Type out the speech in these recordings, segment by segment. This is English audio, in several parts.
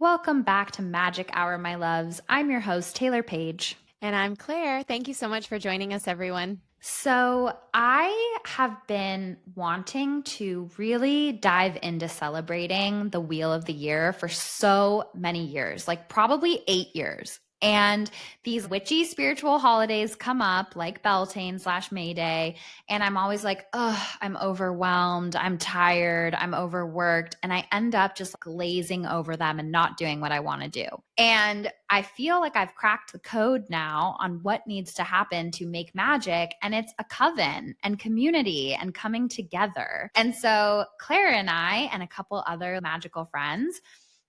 Welcome back to Magic Hour, my loves. I'm your host, Taylor Page. And I'm Claire. Thank you so much for joining us, everyone. So, I have been wanting to really dive into celebrating the Wheel of the Year for so many years, like probably 8 years. And these witchy spiritual holidays come up like Beltane / May Day. And I'm always like, oh, I'm overwhelmed. I'm tired. I'm overworked. And I end up just glazing over them and not doing what I want to do. And I feel like I've cracked the code now on what needs to happen to make magic. And it's a coven and community and coming together. And so Claire and I and a couple other magical friends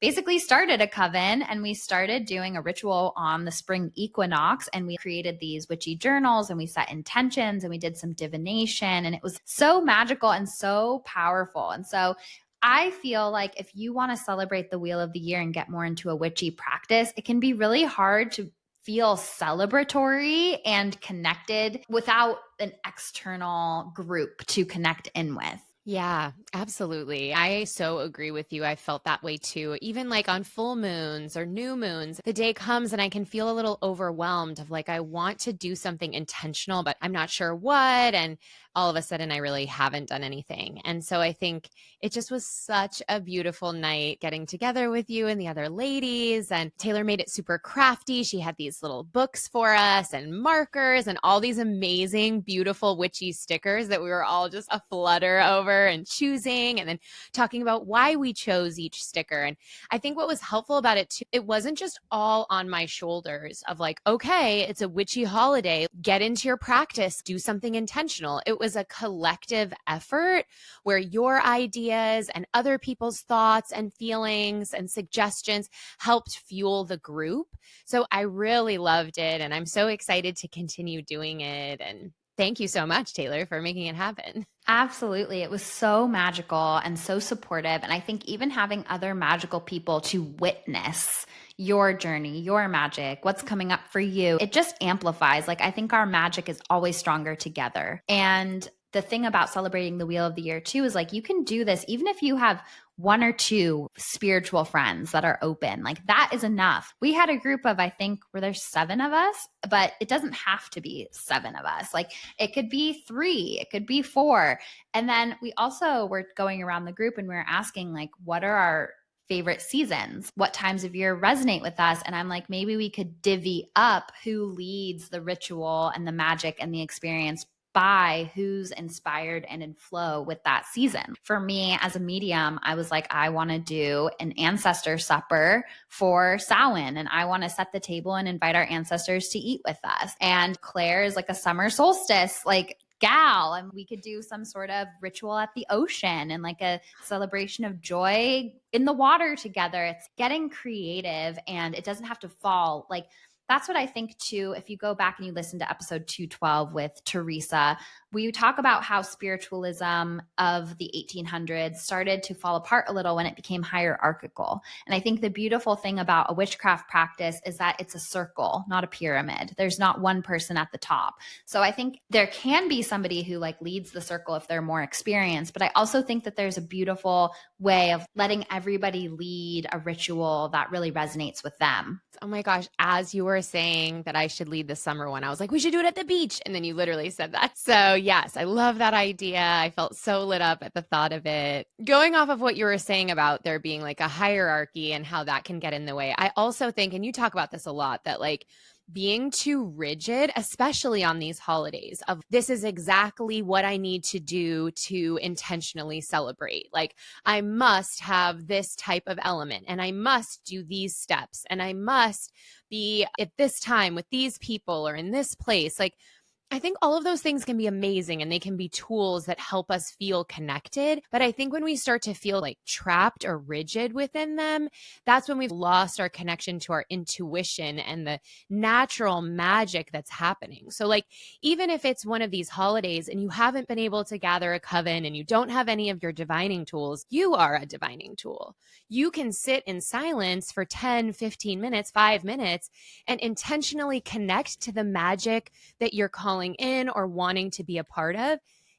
basically started a coven, and we started doing a ritual on the spring equinox, and we created these witchy journals and we set intentions and we did some divination, and it was so magical and so powerful. And so I feel like if you want to celebrate the Wheel of the Year and get more into a witchy practice, it can be really hard to feel celebratory and connected without an external group to connect in with. Yeah, absolutely. I so agree with you. I felt that way too. Even like on full moons or new moons, the day comes and I can feel a little overwhelmed of like, I want to do something intentional, but I'm not sure what. And all of a sudden, I really haven't done anything. And so I think it just was such a beautiful night getting together with you and the other ladies. And Taylor made it super crafty. She had these little books for us and markers and all these amazing, beautiful witchy stickers that we were all just a flutter over and choosing and then talking about why we chose each sticker. And I think what was helpful about it too, it wasn't just all on my shoulders of like, okay, it's a witchy holiday, get into your practice, do something intentional. It was a collective effort where your ideas and other people's thoughts and feelings and suggestions helped fuel the group. So I really loved it, and I'm so excited to continue doing it. And thank you so much, Taylor, for making it happen. Absolutely. It was so magical and so supportive. And I think even having other magical people to witness your journey, your magic, what's coming up for you, it just amplifies. Like, I think our magic is always stronger together. And the thing about celebrating the Wheel of the Year, too, is like you can do this even if you have one or two spiritual friends that are open. Like, that is enough. We had a group of, I think, where there's 7 of us, but it doesn't have to be 7 of us. Like, it could be 3, it could be 4. And then we also were going around the group and we were asking, like, what are our favorite seasons? What times of year resonate with us? And I'm like, maybe we could divvy up who leads the ritual and the magic and the experience by who's inspired and in flow with that season. For me as a medium, I was like, I want to do an ancestor supper for Samhain, and I want to set the table and invite our ancestors to eat with us. And Claire is like a summer solstice, like gal, and we could do some sort of ritual at the ocean and like a celebration of joy in the water together. It's getting creative, and it doesn't have to fall like that's what I think too. If you go back and you listen to episode 212 with Teresa, we talk about how spiritualism of the 1800s started to fall apart a little when it became hierarchical. And I think the beautiful thing about a witchcraft practice is that it's a circle, not a pyramid. There's not one person at the top. So I think there can be somebody who like leads the circle if they're more experienced, but I also think that there's a beautiful way of letting everybody lead a ritual that really resonates with them. Oh my gosh, as you were saying that I should lead the summer one, I was like, we should do it at the beach. And then you literally said that. So, yes, I love that idea. I felt so lit up at the thought of it. Going off of what you were saying about there being like a hierarchy and how that can get in the way, I also think, and you talk about this a lot, that like being too rigid, especially on these holidays, of this is exactly what I need to do to intentionally celebrate. Like, I must have this type of element and I must do these steps and I must be at this time with these people or in this place. Like, I think all of those things can be amazing and they can be tools that help us feel connected. But I think when we start to feel like trapped or rigid within them, that's when we've lost our connection to our intuition and the natural magic that's happening. So, like, even if it's one of these holidays and you haven't been able to gather a coven and you don't have any of your divining tools, you are a divining tool. You can sit in silence for 10, 15 minutes, 5 minutes, and intentionally connect to the magic that you're calling in or wanting to be a part of.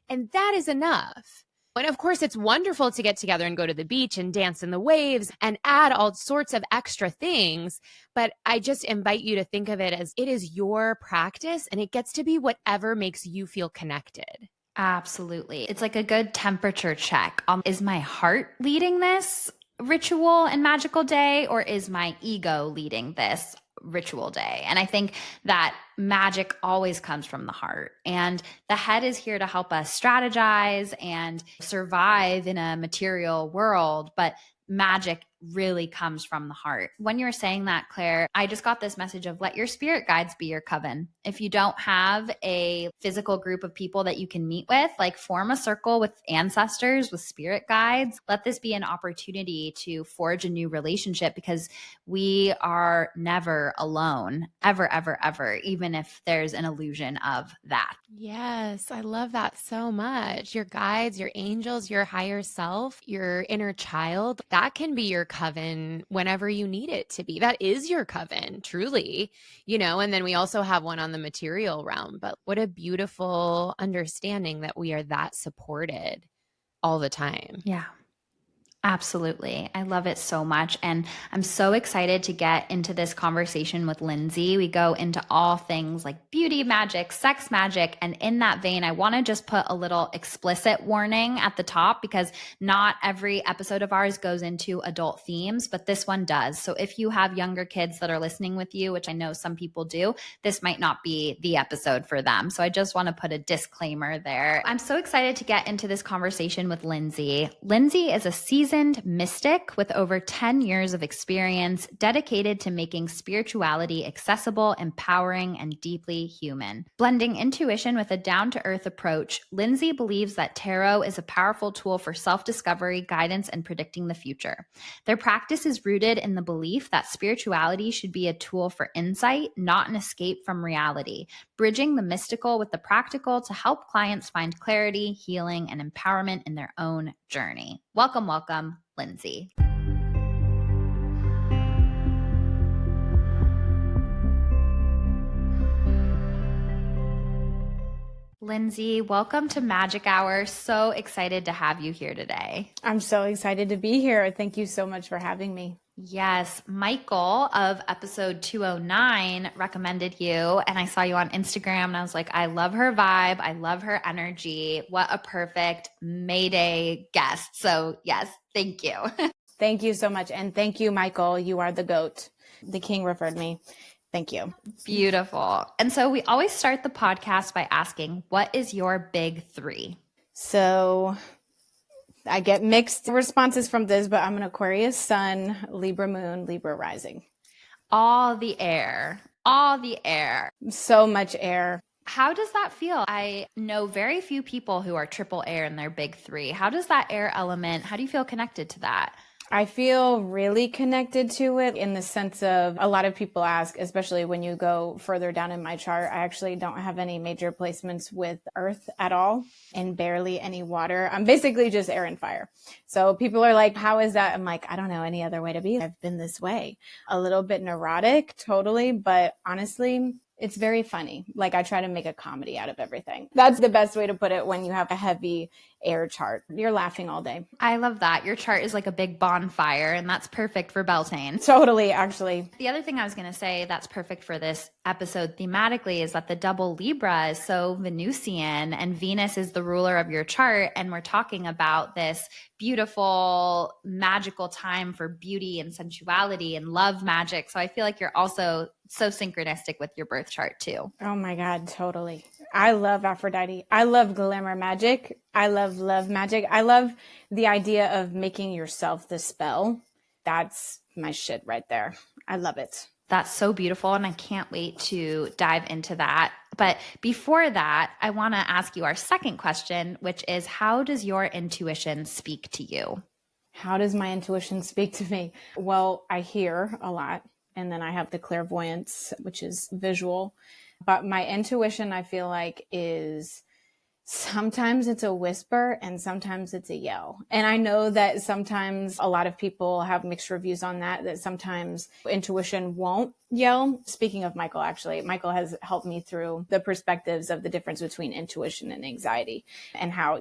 And that is enough. And of course, it's wonderful to get together and go to the beach and dance in the waves and add all sorts of extra things. But I just invite you to think of it as it is your practice and it gets to be whatever makes you feel connected. Absolutely. It's like a good temperature check. Is my heart leading this ritual and magical day, or is my ego leading this ritual day? And I think that magic always comes from the heart. And the head is here to help us strategize and survive in a material world. But magic really comes from the heart. When you're saying that, Claire, I just got this message of let your spirit guides be your coven. If you don't have a physical group of people that you can meet with, like form a circle with ancestors, with spirit guides. Let this be an opportunity to forge a new relationship, because we are never alone, ever, ever, ever, even if there's an illusion of that. Yes, I love that so much. Your guides, your angels, your higher self, your inner child, that can be your coven whenever you need it to be. That is your coven, truly, and then we also have one on the material realm. But what a beautiful understanding that we are that supported all the time. Yeah. Absolutely. I love it so much. And I'm so excited to get into this conversation with Lindsay. We go into all things like beauty magic, sex magic. And in that vein, I want to just put a little explicit warning at the top, because not every episode of ours goes into adult themes, but this one does. So if you have younger kids that are listening with you, which I know some people do, this might not be the episode for them. So I just want to put a disclaimer there. I'm so excited to get into this conversation with Lindsay. Lindsay is a seasoned mystic with over 10 years of experience, dedicated to making spirituality accessible, empowering, and deeply human. Blending intuition with a down-to-earth approach, Lindsay believes that tarot is a powerful tool for self-discovery, guidance, and predicting the future. Their practice is rooted in the belief that spirituality should be a tool for insight, not an escape from reality, bridging the mystical with the practical to help clients find clarity, healing, and empowerment in their own journey. Welcome, welcome, Lindsay. Lindsay, welcome to Magic Hour. So excited to have you here today. I'm so excited to be here. Thank you so much for having me. Yes, Michael of episode 209 recommended you, and I saw you on Instagram and I was like, I love her vibe. I love her energy. What a perfect Mayday guest. So yes, thank you. Thank you so much. And thank you, Michael. You are the GOAT. The king referred me. Thank you. Beautiful. And so we always start the podcast by asking, what is your big three? So I get mixed responses from this, but I'm an Aquarius sun, Libra moon, Libra rising. All the air, all the air. So much air. How does that feel? I know very few people who are triple air in their big three. How does that air element, how do you feel connected to that? I feel really connected to it in the sense of a lot of people ask, especially when you go further down in my chart, I actually don't have any major placements with earth at all and barely any water. I'm basically just air and fire. So people are like, how is that? I'm like, I don't know any other way to be. I've been this way. A little bit neurotic, totally. But honestly, it's very funny. Like I try to make a comedy out of everything. That's the best way to put it when you have a heavy air chart. You're laughing all day. I love that. Your chart is like a big bonfire, and that's perfect for Beltane. Totally, actually. The other thing I was going to say that's perfect for this episode thematically is that the double Libra is so Venusian, and Venus is the ruler of your chart. And we're talking about this beautiful, magical time for beauty and sensuality and love magic. So I feel like you're also so synchronistic with your birth chart too. Oh my God, totally. I love Aphrodite. I love glamour magic. I love magic. I love the idea of making yourself the spell. That's my shit right there. I love it. That's so beautiful. And I can't wait to dive into that. But before that, I want to ask you our second question, which is, how does your intuition speak to you? How does my intuition speak to me? Well, I hear a lot. And then I have the clairvoyance, which is visual. But my intuition, I feel like, is Sometimes it's a whisper and sometimes it's a yell. And I know that sometimes a lot of people have mixed reviews on that sometimes intuition won't yell. Speaking of Michael, actually, Michael has helped me through the perspectives of the difference between intuition and anxiety and how,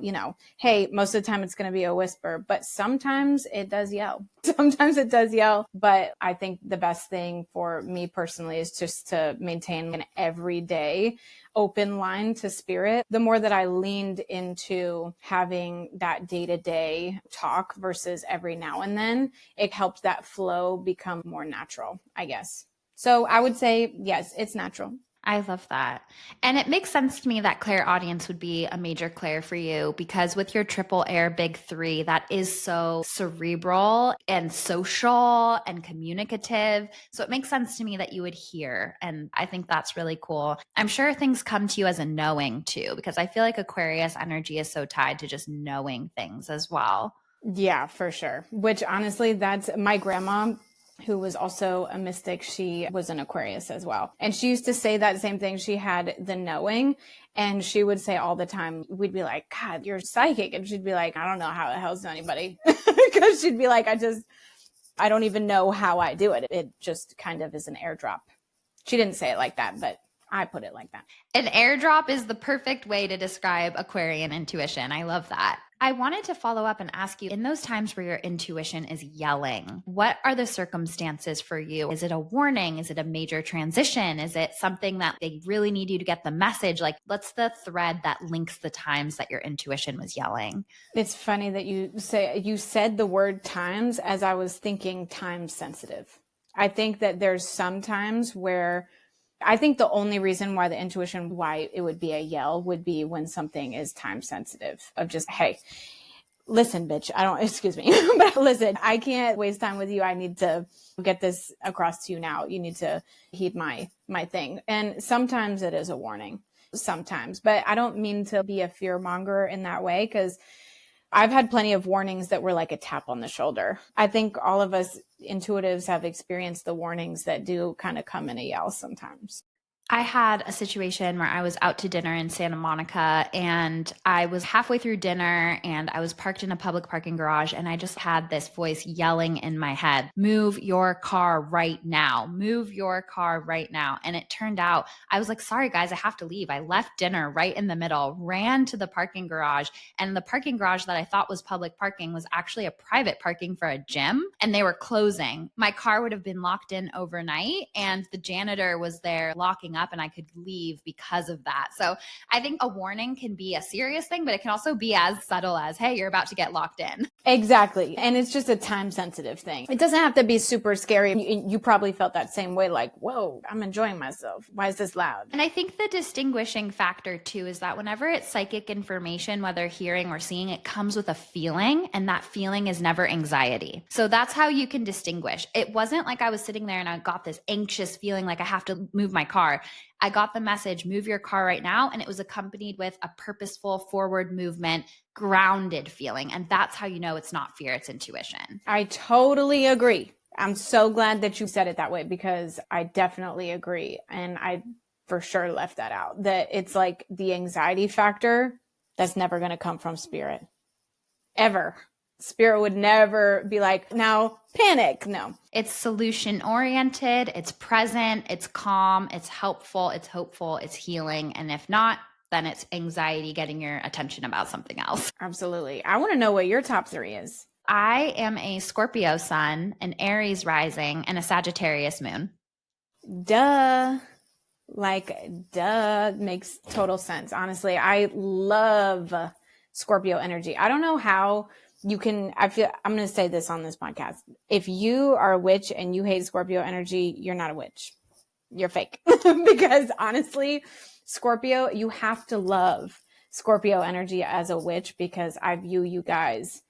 hey, most of the time it's going to be a whisper, but sometimes it does yell. Sometimes it does yell. But I think the best thing for me personally is just to maintain an everyday open line to spirit. The more that I leaned into having that day-to-day talk versus every now and then, it helped that flow become more natural, I guess. So I would say, yes, it's natural. I love that. And it makes sense to me that clairaudience would be a major clair for you because with your triple air big three, that is so cerebral and social and communicative. So it makes sense to me that you would hear. And I think that's really cool. I'm sure things come to you as a knowing too, because I feel like Aquarius energy is so tied to just knowing things as well. Yeah, for sure. Which honestly, that's my grandma, who was also a mystic. She was an Aquarius as well. And she used to say that same thing. She had the knowing, and she would say all the time, we'd be like, God, you're psychic. And she'd be like, I don't know how the hell's to anybody. Because she'd be like, I don't even know how I do it. It just kind of is an airdrop. She didn't say it like that, but I put it like that. An airdrop is the perfect way to describe Aquarian intuition. I love that. I wanted to follow up and ask you, in those times where your intuition is yelling, what are the circumstances for you? Is it a warning? Is it a major transition? Is it something that they really need you to get the message? Like, what's the thread that links the times that your intuition was yelling? It's funny that you said the word times as I was thinking time sensitive. I think that there's some times where I think the only reason why the intuition, why it would be a yell would be when something is time sensitive of just, hey, listen, bitch, excuse me, but listen, I can't waste time with you. I need to get this across to you now. You need to heed my thing. And sometimes it is a warning, sometimes, but I don't mean to be a fear monger in that way, because I've had plenty of warnings that were like a tap on the shoulder. I think all of us intuitives have experienced the warnings that do kind of come in a yell sometimes. I had a situation where I was out to dinner in Santa Monica and I was halfway through dinner and I was parked in a public parking garage and I just had this voice yelling in my head, move your car right now, move your car right now. And it turned out I was like, sorry guys, I have to leave. I left dinner right in the middle, ran to the parking garage, and the parking garage that I thought was public parking was actually a private parking for a gym and they were closing. My car would have been locked in overnight and the janitor was there locking up and I could leave because of that. So I think a warning can be a serious thing, but it can also be as subtle as, hey, you're about to get locked in. Exactly. And it's just a time sensitive thing. It doesn't have to be super scary. You probably felt that same way, like, whoa, I'm enjoying myself. Why is this loud? And I think the distinguishing factor too is that whenever it's psychic information, whether hearing or seeing, it comes with a feeling, and that feeling is never anxiety. So that's how you can distinguish. It wasn't like I was sitting there and I got this anxious feeling like I have to move my car. I got the message, move your car right now. And it was accompanied with a purposeful forward movement, grounded feeling. And that's how you know it's not fear, it's intuition. I totally agree. I'm so glad that you said it that way, because I definitely agree. And I for sure left that out, that it's like the anxiety factor that's never going to come from spirit ever. Spirit would never be like, now panic. No. It's solution oriented, it's present, it's calm, it's helpful, it's hopeful, it's healing. And if not, then it's anxiety getting your attention about something else. Absolutely. I want to know what your top 3 is. I am a Scorpio sun, an Aries rising, and a Sagittarius moon. Duh. Makes total sense. Honestly, I love Scorpio energy. I don't know how you can, I'm going to say this on this podcast. If you are a witch and you hate Scorpio energy, you're not a witch. You're fake. Because honestly, Scorpio, you have to love Scorpio energy as a witch, because I view you guys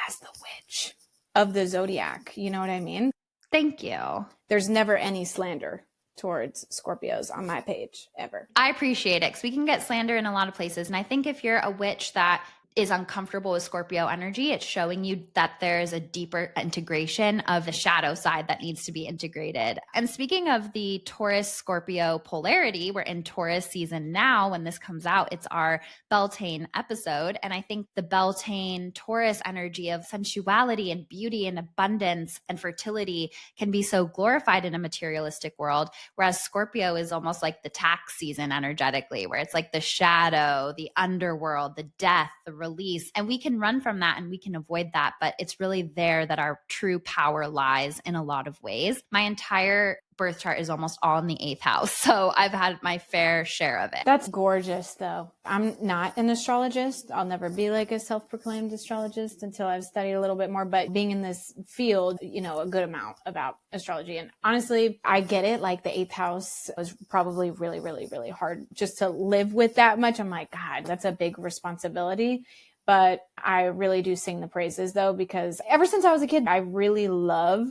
as the witch of the zodiac. You know what I mean? Thank you. There's never any slander towards Scorpios on my page ever. I appreciate it because we can get slander in a lot of places. And I think if you're a witch that is uncomfortable with Scorpio energy, it's showing you that there's a deeper integration of the shadow side that needs to be integrated. And speaking of the Taurus Scorpio polarity, we're in Taurus season now. When this comes out, it's our Beltane episode. And I think the Beltane Taurus energy of sensuality and beauty and abundance and fertility can be so glorified in a materialistic world. Whereas Scorpio is almost like the tax season energetically, where it's like the shadow, the underworld, the death, the release. And we can run from that and we can avoid that. But it's really there that our true power lies in a lot of ways. My entire birth chart is almost all in the 8th house. So I've had my fair share of it. That's gorgeous, though. I'm not an astrologist. I'll never be like a self-proclaimed astrologist until I've studied a little bit more. But being in this field, you know, a good amount about astrology. And honestly, I get it. Like the 8th house was probably really, really, really hard just to live with that much. I'm like, God, that's a big responsibility. But I really do sing the praises, though, because ever since I was a kid, I really love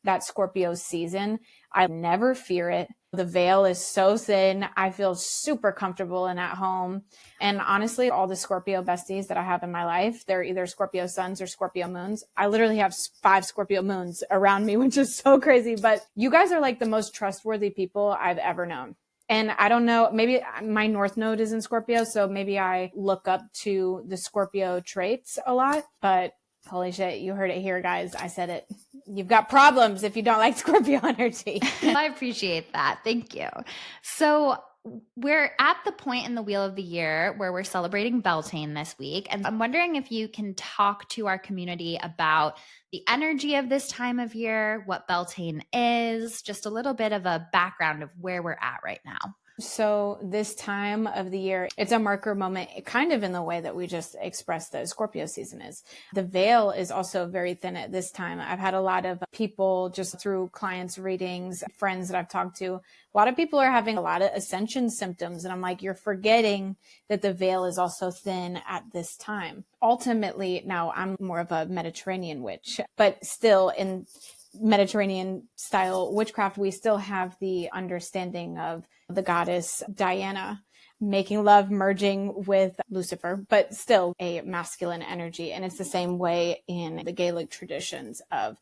that Scorpio season. I never fear it. The veil is so thin. I feel super comfortable and at home. And honestly, all the Scorpio besties that I have in my life, they're either Scorpio suns or Scorpio moons. I literally have 5 Scorpio moons around me, which is so crazy. But you guys are like the most trustworthy people I've ever known. And I don't know, maybe my North Node is in Scorpio, so maybe I look up to the Scorpio traits a lot. But holy shit, you heard it here, guys. I said it. You've got problems if you don't like Scorpio energy. I appreciate that. Thank you. So we're at the point in the Wheel of the Year where we're celebrating Beltane this week. And I'm wondering if you can talk to our community about the energy of this time of year, what Beltane is, just a little bit of a background of where we're at right now. So this time of the year, it's a marker moment, kind of in the way that we just expressed that Scorpio season is. The veil is also very thin at this time. I've had a lot of people just through clients' readings, friends that I've talked to. A lot of people are having a lot of ascension symptoms. And I'm like, you're forgetting that the veil is also thin at this time. Ultimately, now I'm more of a Mediterranean witch, but still in Mediterranean style witchcraft, we still have the understanding of the goddess Diana making love, merging with Lucifer, but still a masculine energy. And it's the same way in the Gaelic traditions of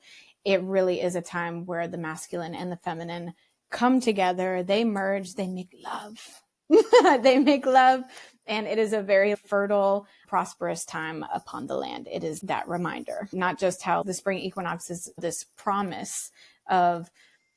it really is a time where the masculine and the feminine come together, they merge, they make love. They make love. And it is a very fertile, prosperous time upon the land. It is that reminder, not just how the spring equinox is this promise of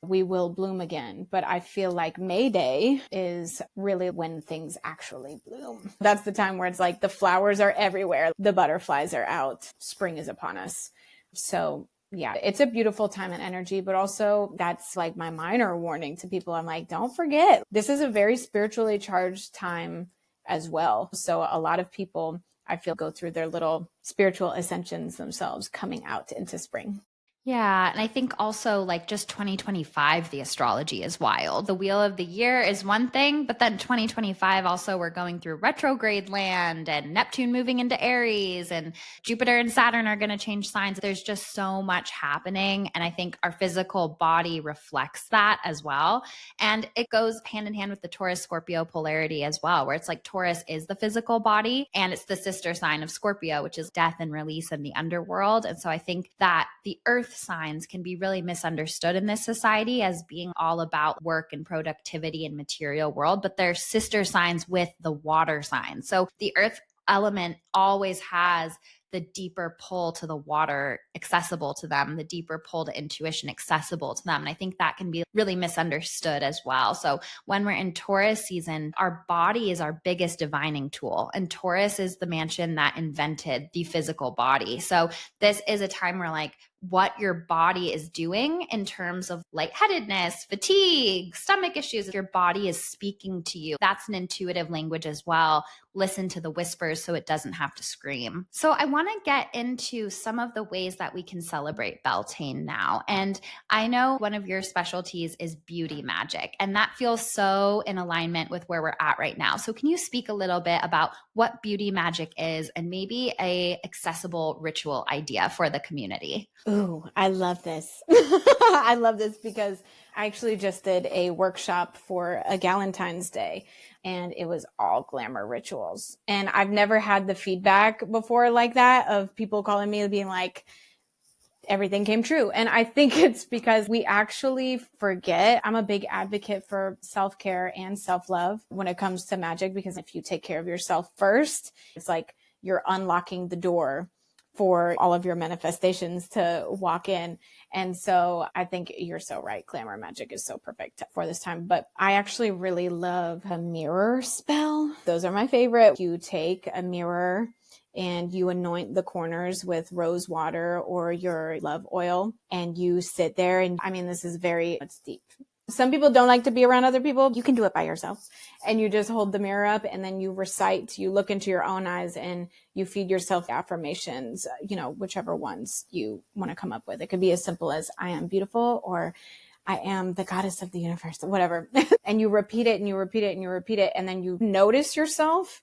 we will bloom again, but I feel like May Day is really when things actually bloom. That's the time where it's like the flowers are everywhere. The butterflies are out. Spring is upon us. So yeah, it's a beautiful time and energy, but also that's like my minor warning to people. I'm like, don't forget, this is a very spiritually charged time as well. So a lot of people, I feel, go through their little spiritual ascensions themselves coming out into spring. Yeah. And I think also like just 2025, the astrology is wild. The Wheel of the Year is one thing, but then 2025 also we're going through retrograde land and Neptune moving into Aries and Jupiter and Saturn are going to change signs. There's just so much happening. And I think our physical body reflects that as well. And it goes hand in hand with the Taurus Scorpio polarity as well, where it's like Taurus is the physical body and it's the sister sign of Scorpio, which is death and release in the underworld. And so I think that the earth signs can be really misunderstood in this society as being all about work and productivity and material world, but they're sister signs with the water signs. So the earth element always has the deeper pull to the water accessible to them, the deeper pull to intuition accessible to them. And I think that can be really misunderstood as well. So when we're in Taurus season, our body is our biggest divining tool. And Taurus is the mansion that invented the physical body. So this is a time where like what your body is doing in terms of lightheadedness, fatigue, stomach issues, your body is speaking to you. That's an intuitive language as well. Listen to the whispers so it doesn't have to scream. So I want to get into some of the ways that we can celebrate Beltane now. And I know one of your specialties is beauty magic, and that feels so in alignment with where we're at right now. So can you speak a little bit about what beauty magic is and maybe a accessible ritual idea for the community? Ooh, I love this. I love this because I actually just did a workshop for a Galentine's Day, and it was all glamour rituals. And I've never had the feedback before like that of people calling me and being like, everything came true. And I think it's because we actually forget. I'm a big advocate for self-care and self-love when it comes to magic, because if you take care of yourself first, it's like you're unlocking the door for all of your manifestations to walk in. And so I think you're so right. Glamour magic is so perfect for this time. But I actually really love a mirror spell. Those are my favorite. You take a mirror and you anoint the corners with rose water or your love oil, and you sit there. And I mean, it's deep. Some people don't like to be around other people. You can do it by yourself. And you just hold the mirror up and then you recite, you look into your own eyes and you feed yourself affirmations, whichever ones you want to come up with. It could be as simple as I am beautiful, or I am the goddess of the universe, whatever. And you repeat it and you repeat it and you repeat it. And then you notice yourself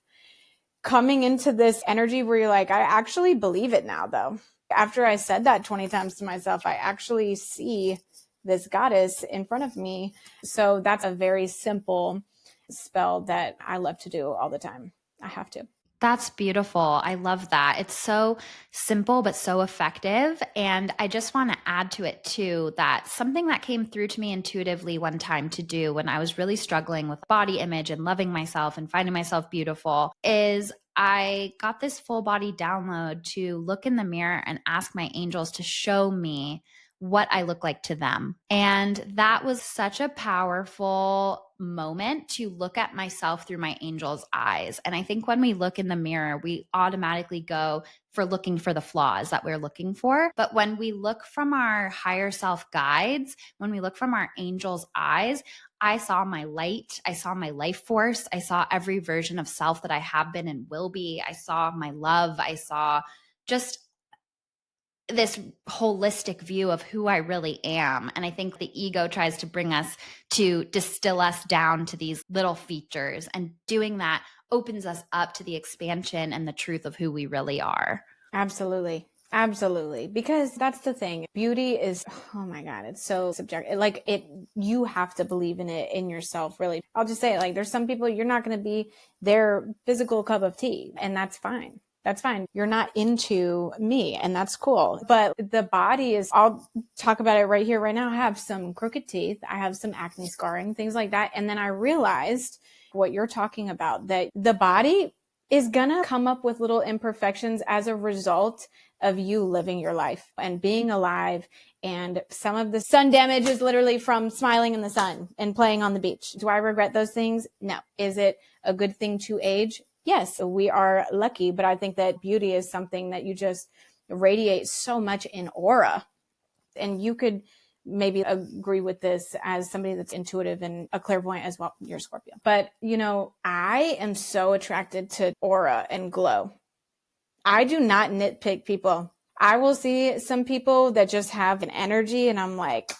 coming into this energy where you're like, I actually believe it now, though. After I said that 20 times to myself, I actually see this goddess in front of me. So that's a very simple spell that I love to do all the time. I have to. That's beautiful. I love that. It's so simple, but so effective. And I just want to add to it too, that something that came through to me intuitively one time to do when I was really struggling with body image and loving myself and finding myself beautiful is I got this full body download to look in the mirror and ask my angels to show me what I look like to them. And that was such a powerful moment to look at myself through my angel's eyes. And I think when we look in the mirror, we automatically go for looking for the flaws that we're looking for. But when we look from our higher self guides, when we look from our angel's eyes, I saw my light. I saw my life force. I saw every version of self that I have been and will be. I saw my love. I saw just this holistic view of who I really am. And I think the ego tries to bring us to distill us down to these little features. And doing that opens us up to the expansion and the truth of who we really are. Absolutely. Absolutely. Because that's the thing. Beauty is, oh my God, it's so subjective. You have to believe in it in yourself, really. I'll just say it, there's some people you're not going to be their physical cup of tea, and that's fine. That's fine. You're not into me, and that's cool. But the body is, I'll talk about it right here, right now. I have some crooked teeth. I have some acne scarring, things like that. And then I realized what you're talking about, that the body is going to come up with little imperfections as a result of you living your life and being alive. And some of the sun damage is literally from smiling in the sun and playing on the beach. Do I regret those things? No. Is it a good thing to age? Yes, we are lucky, but I think that beauty is something that you just radiate so much in aura. And you could maybe agree with this as somebody that's intuitive and a clairvoyant as well. You're Scorpio. But, I am so attracted to aura and glow. I do not nitpick people. I will see some people that just have an energy and I'm like,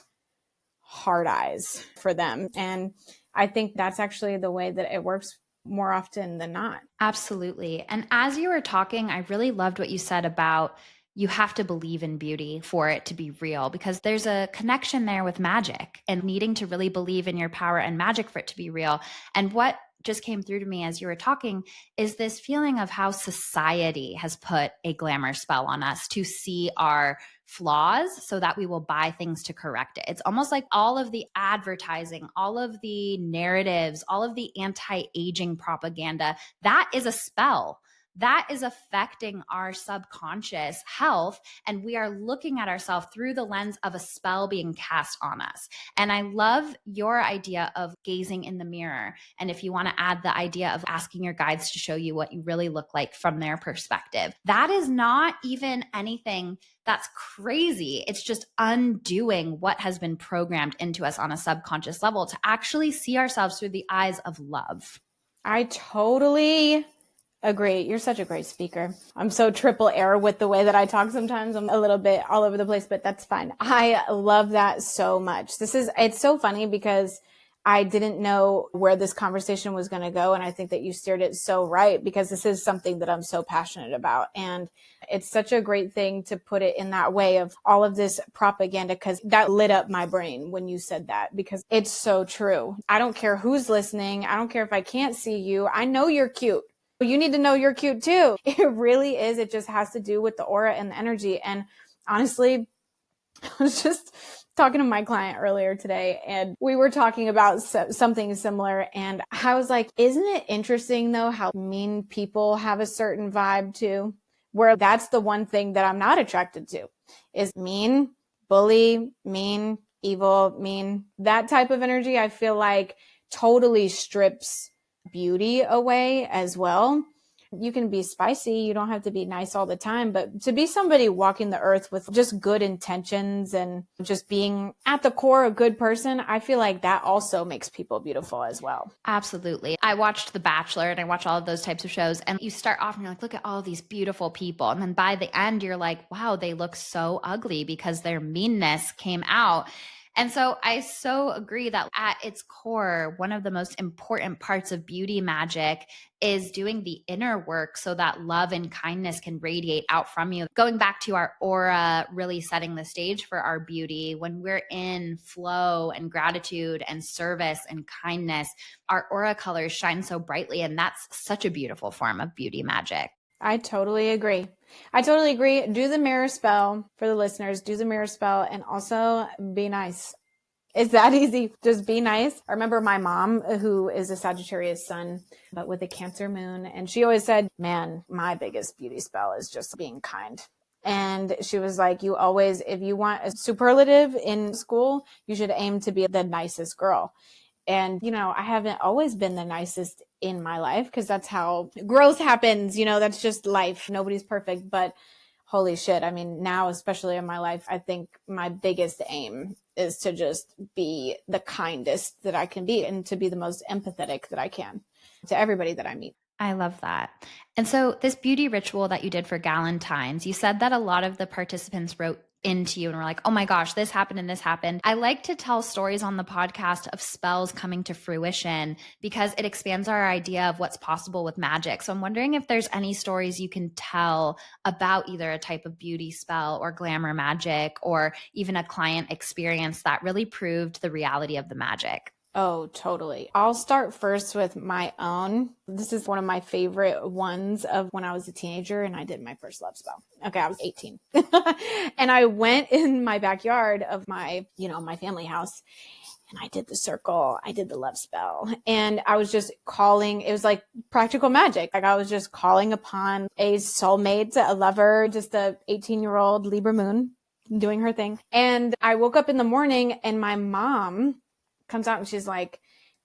hard eyes for them. And I think that's actually the way that it works more often than not. Absolutely. And as you were talking, I really loved what you said about you have to believe in beauty for it to be real, because there's a connection there with magic and needing to really believe in your power and magic for it to be real. And what just came through to me as you were talking is this feeling of how society has put a glamour spell on us to see our flaws so that we will buy things to correct it. It's almost like all of the advertising, all of the narratives, all of the anti-aging propaganda, that is a spell. That is affecting our subconscious health. And we are looking at ourselves through the lens of a spell being cast on us. And I love your idea of gazing in the mirror. And if you want to add the idea of asking your guides to show you what you really look like from their perspective, that is not even anything that's crazy. It's just undoing what has been programmed into us on a subconscious level to actually see ourselves through the eyes of love. I totally agree. You're such a great speaker. I'm so triple air with the way that I talk sometimes. I'm a little bit all over the place, but that's fine. I love that so much. It's so funny because I didn't know where this conversation was going to go. And I think that you steered it so right, because this is something that I'm so passionate about. And it's such a great thing to put it in that way of all of this propaganda, because that lit up my brain when you said that, because it's so true. I don't care who's listening. I don't care if I can't see you. I know you're cute. You need to know you're cute too. It really is. It just has to do with the aura and the energy. And honestly, I was just talking to my client earlier today, and we were talking about something similar. And I was like, isn't it interesting though, how mean people have a certain vibe too, where that's the one thing that I'm not attracted to, is mean, bully, mean, evil, mean. That type of energy, I feel like totally strips beauty away as well. You can be spicy. You don't have to be nice all the time, but to be somebody walking the earth with just good intentions and just being at the core a good person, I feel like that also makes people beautiful as well. Absolutely. I watched The Bachelor and I watch all of those types of shows, and you start off and you're like, look at all these beautiful people. And then by the end, you're like, wow, they look so ugly because their meanness came out. And so I so agree that at its core, one of the most important parts of beauty magic is doing the inner work so that love and kindness can radiate out from you. Going back to our aura, really setting the stage for our beauty, when we're in flow and gratitude and service and kindness, our aura colors shine so brightly. And that's such a beautiful form of beauty magic. I totally agree. I totally agree. Do the mirror spell for the listeners. Do the mirror spell, and also be nice. It's that easy. Just be nice. I remember my mom, who is a Sagittarius sun, but with a Cancer moon. And she always said, man, my biggest beauty spell is just being kind. And she was like, you always, if you want a superlative in school, you should aim to be the nicest girl. And, you know, I haven't always been the nicest in my life, because that's how growth happens. You know, that's just life. Nobody's perfect. But holy shit. I mean, now, especially in my life, I think my biggest aim is to just be the kindest that I can be, and to be the most empathetic that I can to everybody that I meet. I love that. And so this beauty ritual that you did for Galentine's, you said that a lot of the participants wrote into you and were like, oh my gosh, this happened and this happened. I like to tell stories on the podcast of spells coming to fruition, because it expands our idea of what's possible with magic. So I'm wondering if there's any stories you can tell about either a type of beauty spell or glamour magic, or even a client experience that really proved the reality of the magic. Oh, totally. I'll start first with my own. This is one of my favorite ones of when I was a teenager and I did my first love spell. Okay, I was 18. And I went in my backyard of my family house, and I did the circle. I did the love spell. And I was just calling. It was like practical magic. Like I was just calling upon a soulmate, a lover, just a 18-year-old Libra moon doing her thing. And I woke up in the morning and my mom comes out and she's like,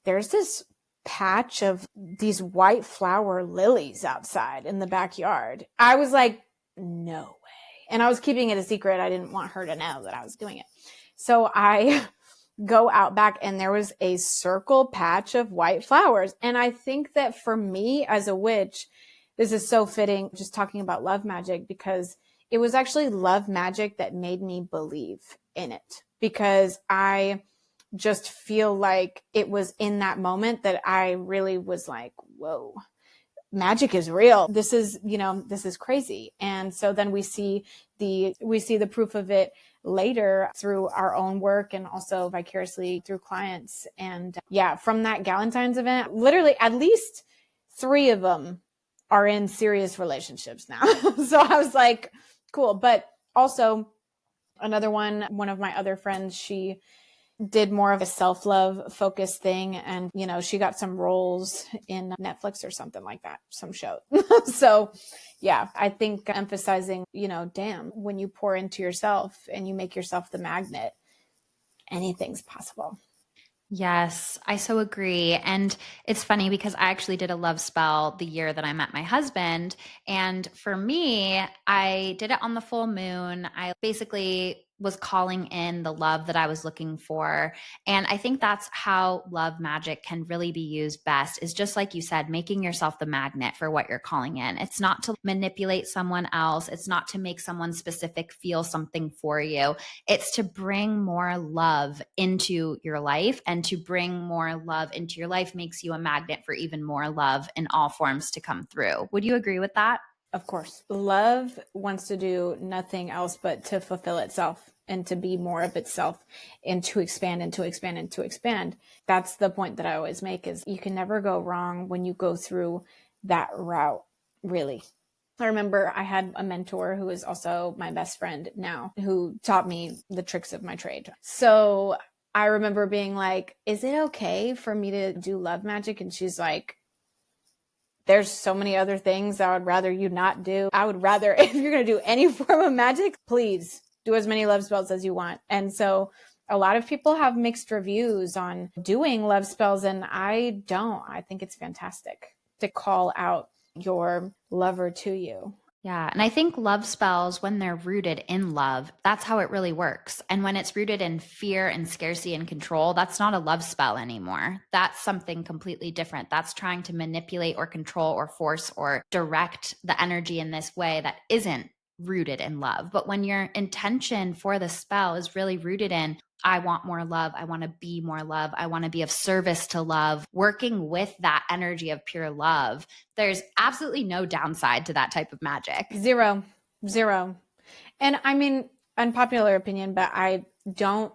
there's this patch of these white flower lilies outside in the backyard. I was like, no way. And I was keeping it a secret. I didn't want her to know that I was doing it. So I go out back and there was a circle patch of white flowers. And I think that for me as a witch, this is so fitting, just talking about love magic, because it was actually love magic that made me believe in it, because I just feel like it was in that moment that I really was like, whoa, magic is real. This is crazy. And so then we see the proof of it later through our own work and also vicariously through clients. And yeah, from that Galentine's event, literally at least 3 of them are in serious relationships now. So I was like, cool. But also another one of my other friends, she did more of a self-love focused thing. And, she got some roles in Netflix or something like that, some show. So yeah, I think emphasizing, damn, when you pour into yourself and you make yourself the magnet, anything's possible. Yes, I so agree. And it's funny because I actually did a love spell the year that I met my husband. And for me, I did it on the full moon. I basically was calling in the love that I was looking for. And I think that's how love magic can really be used best, is just like you said, making yourself the magnet for what you're calling in. It's not to manipulate someone else. It's not to make someone specific feel something for you. It's to bring more love into your life, and to bring more love into your life makes you a magnet for even more love in all forms to come through. Would you agree with that? Of course. Love wants to do nothing else but to fulfill itself and to be more of itself and to expand and to expand and to expand. That's the point that I always make, is you can never go wrong when you go through that route, really. I remember I had a mentor who is also my best friend now, who taught me the tricks of my trade. So I remember being like, is it okay for me to do love magic? And she's like, there's so many other things I would rather you not do. I would rather, if you're going to do any form of magic, please do as many love spells as you want. And so a lot of people have mixed reviews on doing love spells, and I don't. I think it's fantastic to call out your lover to you. Yeah. And I think love spells, when they're rooted in love, that's how it really works. And when it's rooted in fear and scarcity and control, that's not a love spell anymore. That's something completely different. That's trying to manipulate or control or force or direct the energy in this way that isn't rooted in love. But when your intention for the spell is really rooted in, I want more love, I want to be more love, I want to be of service to love, working with that energy of pure love, there's absolutely no downside to that type of magic. Zero. And I mean, unpopular opinion, but I don't,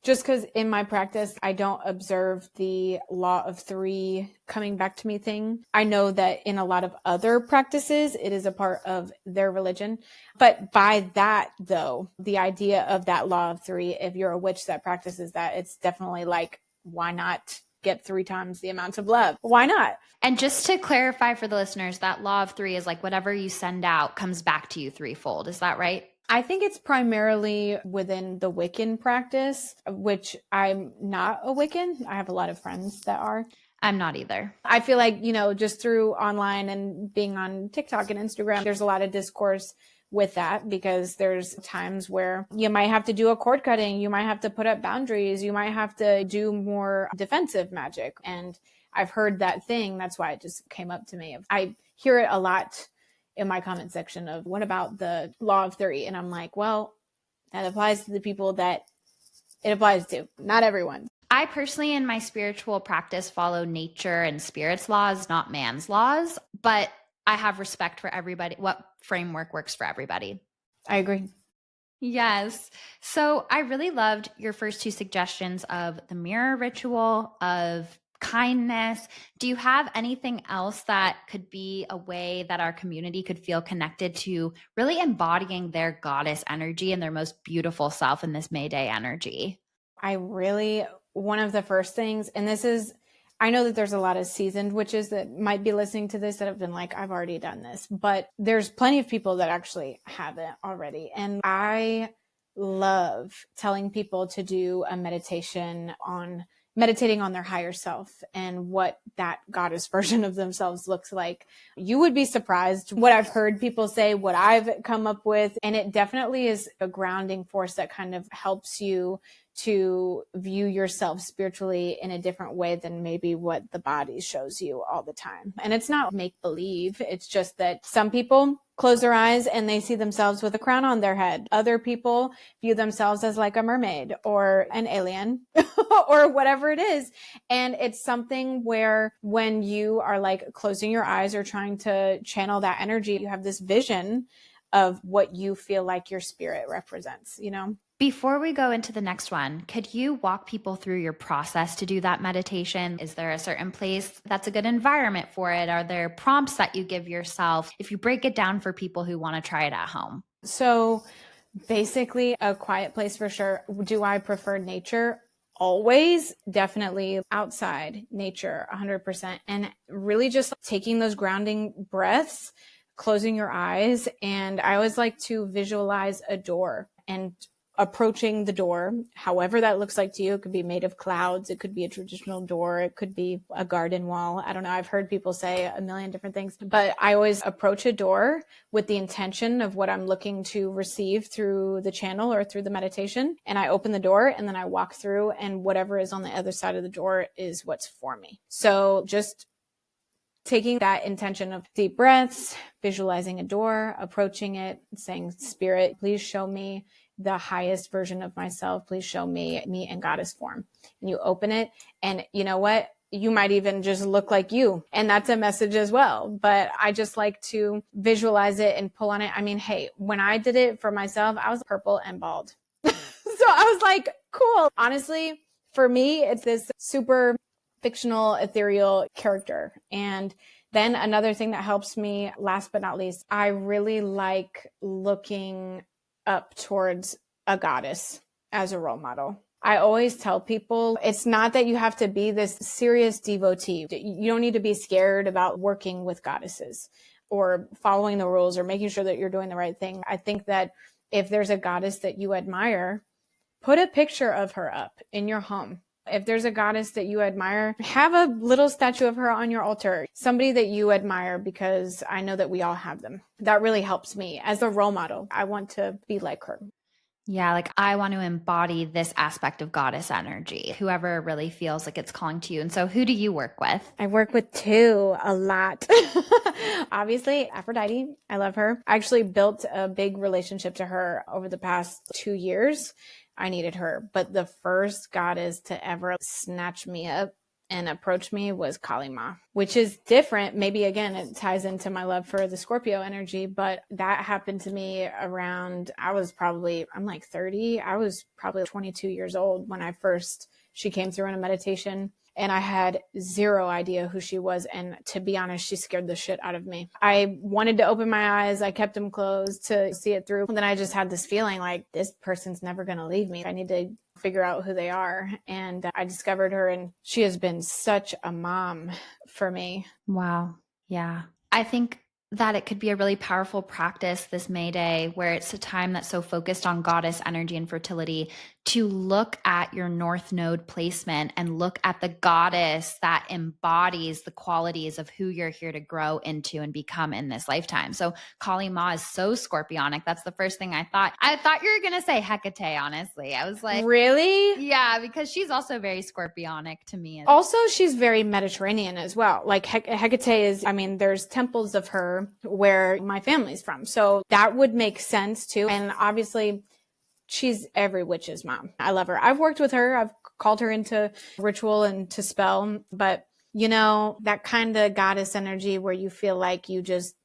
just because in my practice, I don't observe the law of three coming back to me thing. I know that in a lot of other practices, it is a part of their religion. But by that, though, the idea of that law of three, if you're a witch that practices that, it's definitely like, why not get 3 times the amount of love? Why not? And just to clarify for the listeners, that law of three is like whatever you send out comes back to you threefold. Is that right? I think it's primarily within the Wiccan practice, which I'm not a Wiccan. I have a lot of friends that are. I'm not either. I feel like, just through online and being on TikTok and Instagram, there's a lot of discourse with that, because there's times where you might have to do a cord cutting. You might have to put up boundaries. You might have to do more defensive magic. And I've heard that thing. That's why it just came up to me. I hear it a lot in my comment section of, what about the law of three? And I'm like, well, that applies to the people that it applies to, not everyone. I personally, in my spiritual practice, follow nature and spirit's laws, not man's laws, but I have respect for everybody, what framework works for everybody. I agree. Yes. So I really loved your first 2 suggestions of the mirror ritual, of kindness. Do you have anything else that could be a way that our community could feel connected to really embodying their goddess energy and their most beautiful self in this May Day energy? One of the first things, and this is, I know that there's a lot of seasoned witches that might be listening to this that have been like, I've already done this, but there's plenty of people that actually haven't already. And I love telling people to do a meditation on meditating on their higher self and what that goddess version of themselves looks like. You would be surprised what I've heard people say, what I've come up with. And it definitely is a grounding force that kind of helps you to view yourself spiritually in a different way than maybe what the body shows you all the time. And it's not make believe. It's just that some people close their eyes and they see themselves with a crown on their head. Other people view themselves as like a mermaid or an alien or whatever it is. And it's something where when you are like closing your eyes or trying to channel that energy, you have this vision of what you feel like your spirit represents, Before we go into the next one, could you walk people through your process to do that meditation? Is there a certain place that's a good environment for it? Are there prompts that you give yourself? If you break it down for people who want to try it at home. So basically a quiet place for sure. Do I prefer nature? Always, definitely outside, nature, 100%. And really just taking those grounding breaths, closing your eyes. And I always like to visualize a door and approaching the door, however that looks like to you. It could be made of clouds. It could be a traditional door. It could be a garden wall. I don't know. I've heard people say a million different things, but I always approach a door with the intention of what I'm looking to receive through the channel or through the meditation. And I open the door and then I walk through, and whatever is on the other side of the door is what's for me. So just taking that intention of deep breaths, visualizing a door, approaching it, saying, Spirit, please show me the highest version of myself. Please show me in goddess form. And you open it, and you know what? You might even just look like you. And that's a message as well. But I just like to visualize it and pull on it. I mean, hey, when I did it for myself, I was purple and bald. So I was like, cool. Honestly, for me, it's this super fictional, ethereal character. And then another thing that helps me, last but not least, I really like looking up towards a goddess as a role model. I always tell people it's not that you have to be this serious devotee. You don't need to be scared about working with goddesses or following the rules or making sure that you're doing the right thing. I think that if there's a goddess that you admire, put a picture of her up in your home. If there's a goddess that you admire, have a little statue of her on your altar, somebody that you admire, because I know that we all have them. That really helps me as a role model. I want to be like her. Yeah, like I want to embody this aspect of goddess energy, whoever really feels like it's calling to you. And so who do you work with? I work with two a lot. Obviously, Aphrodite. I love her. I actually built a big relationship to her over the past 2 years. I needed her. But the first goddess to ever snatch me up and approach me was Kali Ma, which is different. Maybe again, it ties into my love for the Scorpio energy, but that happened to me around, I'm like 30. I was probably 22 years old when she came through in a meditation. And I had zero idea who she was. And to be honest, she scared the shit out of me. I wanted to open my eyes. I kept them closed to see it through. And then I just had this feeling like this person's never going to leave me. I need to figure out who they are. And I discovered her, and she has been such a mom for me. Wow. Yeah. I think that it could be a really powerful practice this May Day, where it's a time that's so focused on goddess energy and fertility, to look at your North Node placement and look at the goddess that embodies the qualities of who you're here to grow into and become in this lifetime. So Kali Ma is so scorpionic. That's the first thing I thought. I thought you were going to say Hecate, honestly. I was like, really? Yeah, because she's also very scorpionic to me. Also, she's very Mediterranean as well. Like Hecate is, there's temples of her where my family's from. So that would make sense too. And obviously, she's every witch's mom. I love her. I've worked with her. I've called her into ritual and to spell. But, that kind of goddess energy where you feel like you just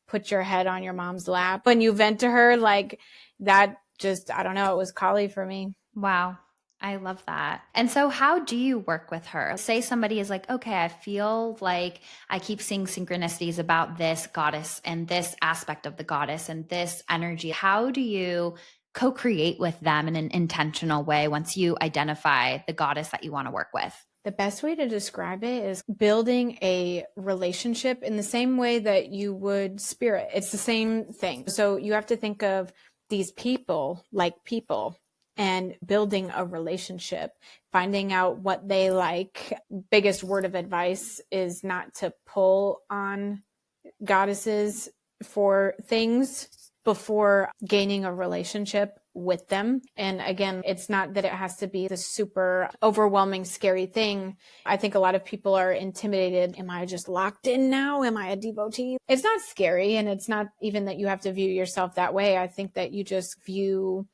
put your head on your mom's lap when you vent to her, like that just, I don't know, it was Kali for me. Wow. I love that. And so how do you work with her? Say somebody is like, okay, I feel like I keep seeing synchronicities about this goddess and this aspect of the goddess and this energy. How do you co-create with them in an intentional way once you identify the goddess that you want to work with? The best way to describe it is building a relationship in the same way that you would spirit. It's the same thing. So you have to think of these people like people, and building a relationship, finding out what they like. Biggest word of advice is not to pull on goddesses for things before gaining a relationship with them. And again, it's not that it has to be the super overwhelming, scary thing. I think a lot of people are intimidated. Am I just locked in now? Am I a devotee? It's not scary. And it's not even that you have to view yourself that way. I think that you just view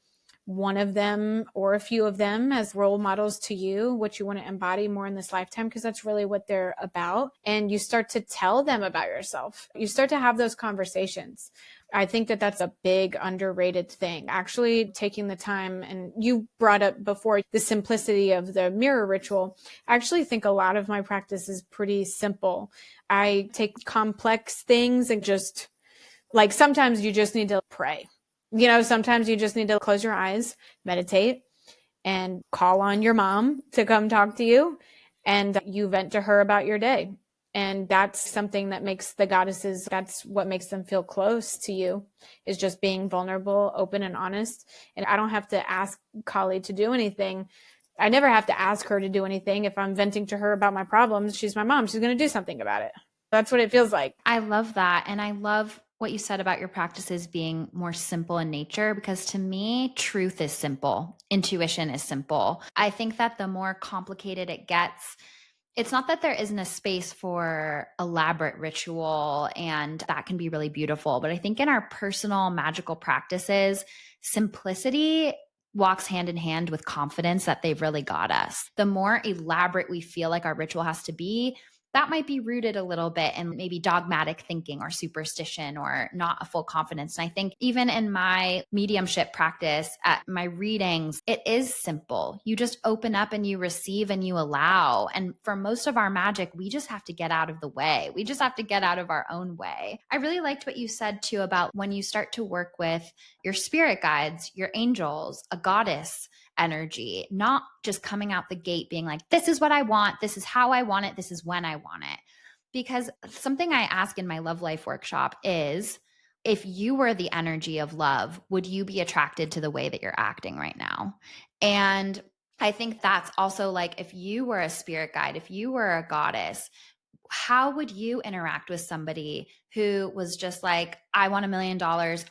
one of them or a few of them as role models to you, what you want to embody more in this lifetime, because that's really what they're about. And you start to tell them about yourself. You start to have those conversations. I think that that's a big underrated thing. Actually taking the time, and you brought up before the simplicity of the mirror ritual. I actually think a lot of my practice is pretty simple. I take complex things and just like, sometimes you just need to pray. Sometimes you just need to close your eyes, meditate, and call on your mom to come talk to you. And you vent to her about your day. And that's something that makes the goddesses, that's what makes them feel close to you, is just being vulnerable, open, and honest. And I don't have to ask Kali to do anything. I never have to ask her to do anything. If I'm venting to her about my problems, she's my mom. She's going to do something about it. That's what it feels like. I love that. And I love what you said about your practices being more simple in nature, because to me, truth is simple. Intuition is simple. I think that the more complicated it gets, it's not that there isn't a space for elaborate ritual, and that can be really beautiful. But I think in our personal magical practices, simplicity walks hand in hand with confidence that they've really got us. The more elaborate we feel like our ritual has to be, that might be rooted a little bit in maybe dogmatic thinking or superstition or not a full confidence. And I think even in my mediumship practice, at my readings, it is simple. You just open up and you receive and you allow. And for most of our magic, we just have to get out of the way. We just have to get out of our own way. I really liked what you said too about when you start to work with your spirit guides, your angels, a goddess energy, not just coming out the gate being like, this is what I want, this is how I want it, this is when I want it. Because something I ask in my love life workshop is, if you were the energy of love, would you be attracted to the way that you're acting right now? And I think that's also like, if you were a spirit guide, if you were a goddess, how would you interact with somebody who was just like, I want $1 million.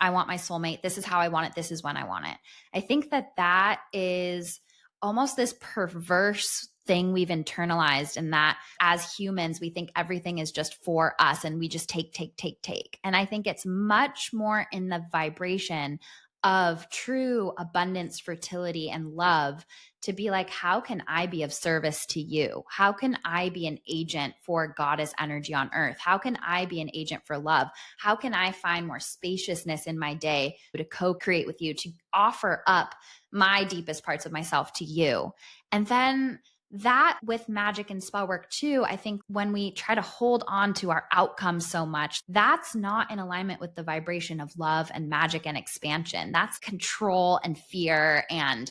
I want my soulmate. This is how I want it. This is when I want it. I think that that is almost this perverse thing we've internalized, and that as humans, we think everything is just for us and we just take, take, take, take. And I think it's much more in the vibration of true abundance, fertility, and love to be like, how can I be of service to you? How can I be an agent for goddess energy on earth? How can I be an agent for love? How can I find more spaciousness in my day to co-create with you, to offer up my deepest parts of myself to you? And then that with magic and spell work too, I think when we try to hold on to our outcomes so much, that's not in alignment with the vibration of love and magic and expansion. That's control and fear and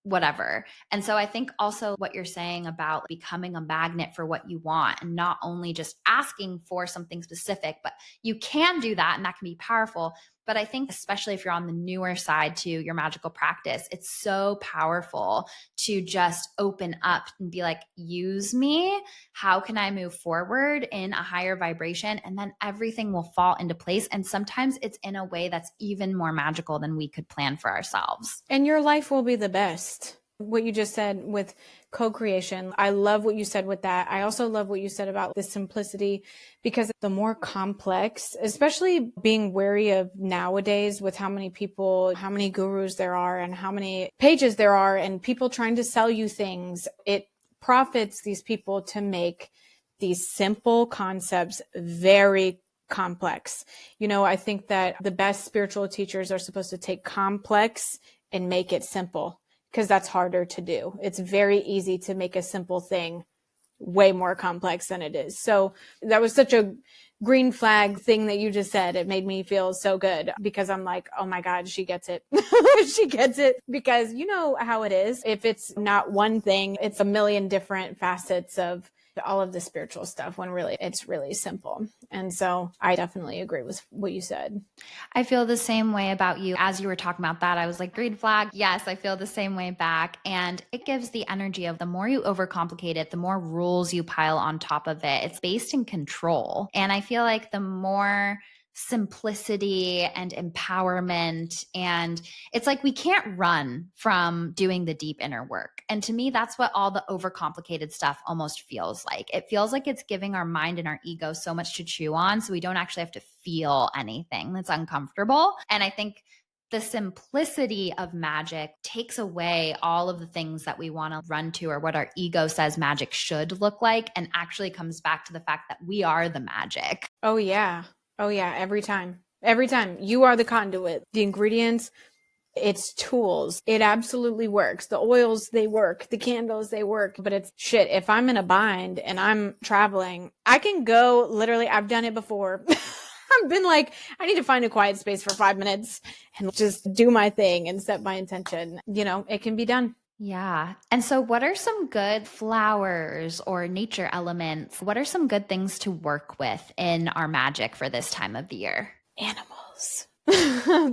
whatever. And so I think also what you're saying about becoming a magnet for what you want, and not only just asking for something specific, but you can do that and that can be powerful. But I think especially if you're on the newer side to your magical practice, it's so powerful to just open up and be like, use me. How can I move forward in a higher vibration? And then everything will fall into place. And sometimes it's in a way that's even more magical than we could plan for ourselves. And your life will be the best. What you just said with co-creation, I love what you said with that. I also love what you said about the simplicity, because the more complex, especially being wary of nowadays with how many people, how many gurus there are and how many pages there are and people trying to sell you things, it profits these people to make these simple concepts very complex. You know, I think that the best spiritual teachers are supposed to take complex and make it simple, because that's harder to do. It's very easy to make a simple thing way more complex than it is. So that was such a green flag thing that you just said. It made me feel so good, because I'm like, oh my God, she gets it. She gets it, because you know how it is. If it's not one thing, it's a million different facets of all of the spiritual stuff, when really it's really simple. And so I definitely agree with what you said. I feel the same way about you. As you were talking about that, I was like, green flag. Yes, I feel the same way back. And it gives the energy of the more you overcomplicate it, the more rules you pile on top of it. It's based in control. And I feel like the more simplicity and empowerment, and it's like we can't run from doing the deep inner work. And to me, that's what all the overcomplicated stuff almost feels like. It feels like it's giving our mind and our ego so much to chew on, so we don't actually have to feel anything that's uncomfortable. And I think the simplicity of magic takes away all of the things that we want to run to, or what our ego says magic should look like, and actually comes back to the fact that we are the magic. Oh yeah. Oh yeah. Every time you are the conduit. The ingredients, it's tools. It absolutely works. The oils, they work. The candles, they work. But it's shit. If I'm in a bind and I'm traveling, I can go literally, I've done it before. I've been like, I need to find a quiet space for 5 minutes and just do my thing and set my intention. You know, it can be done. Yeah. And so, what are some good flowers or nature elements? What are some good things to work with in our magic for this time of the year? Animals.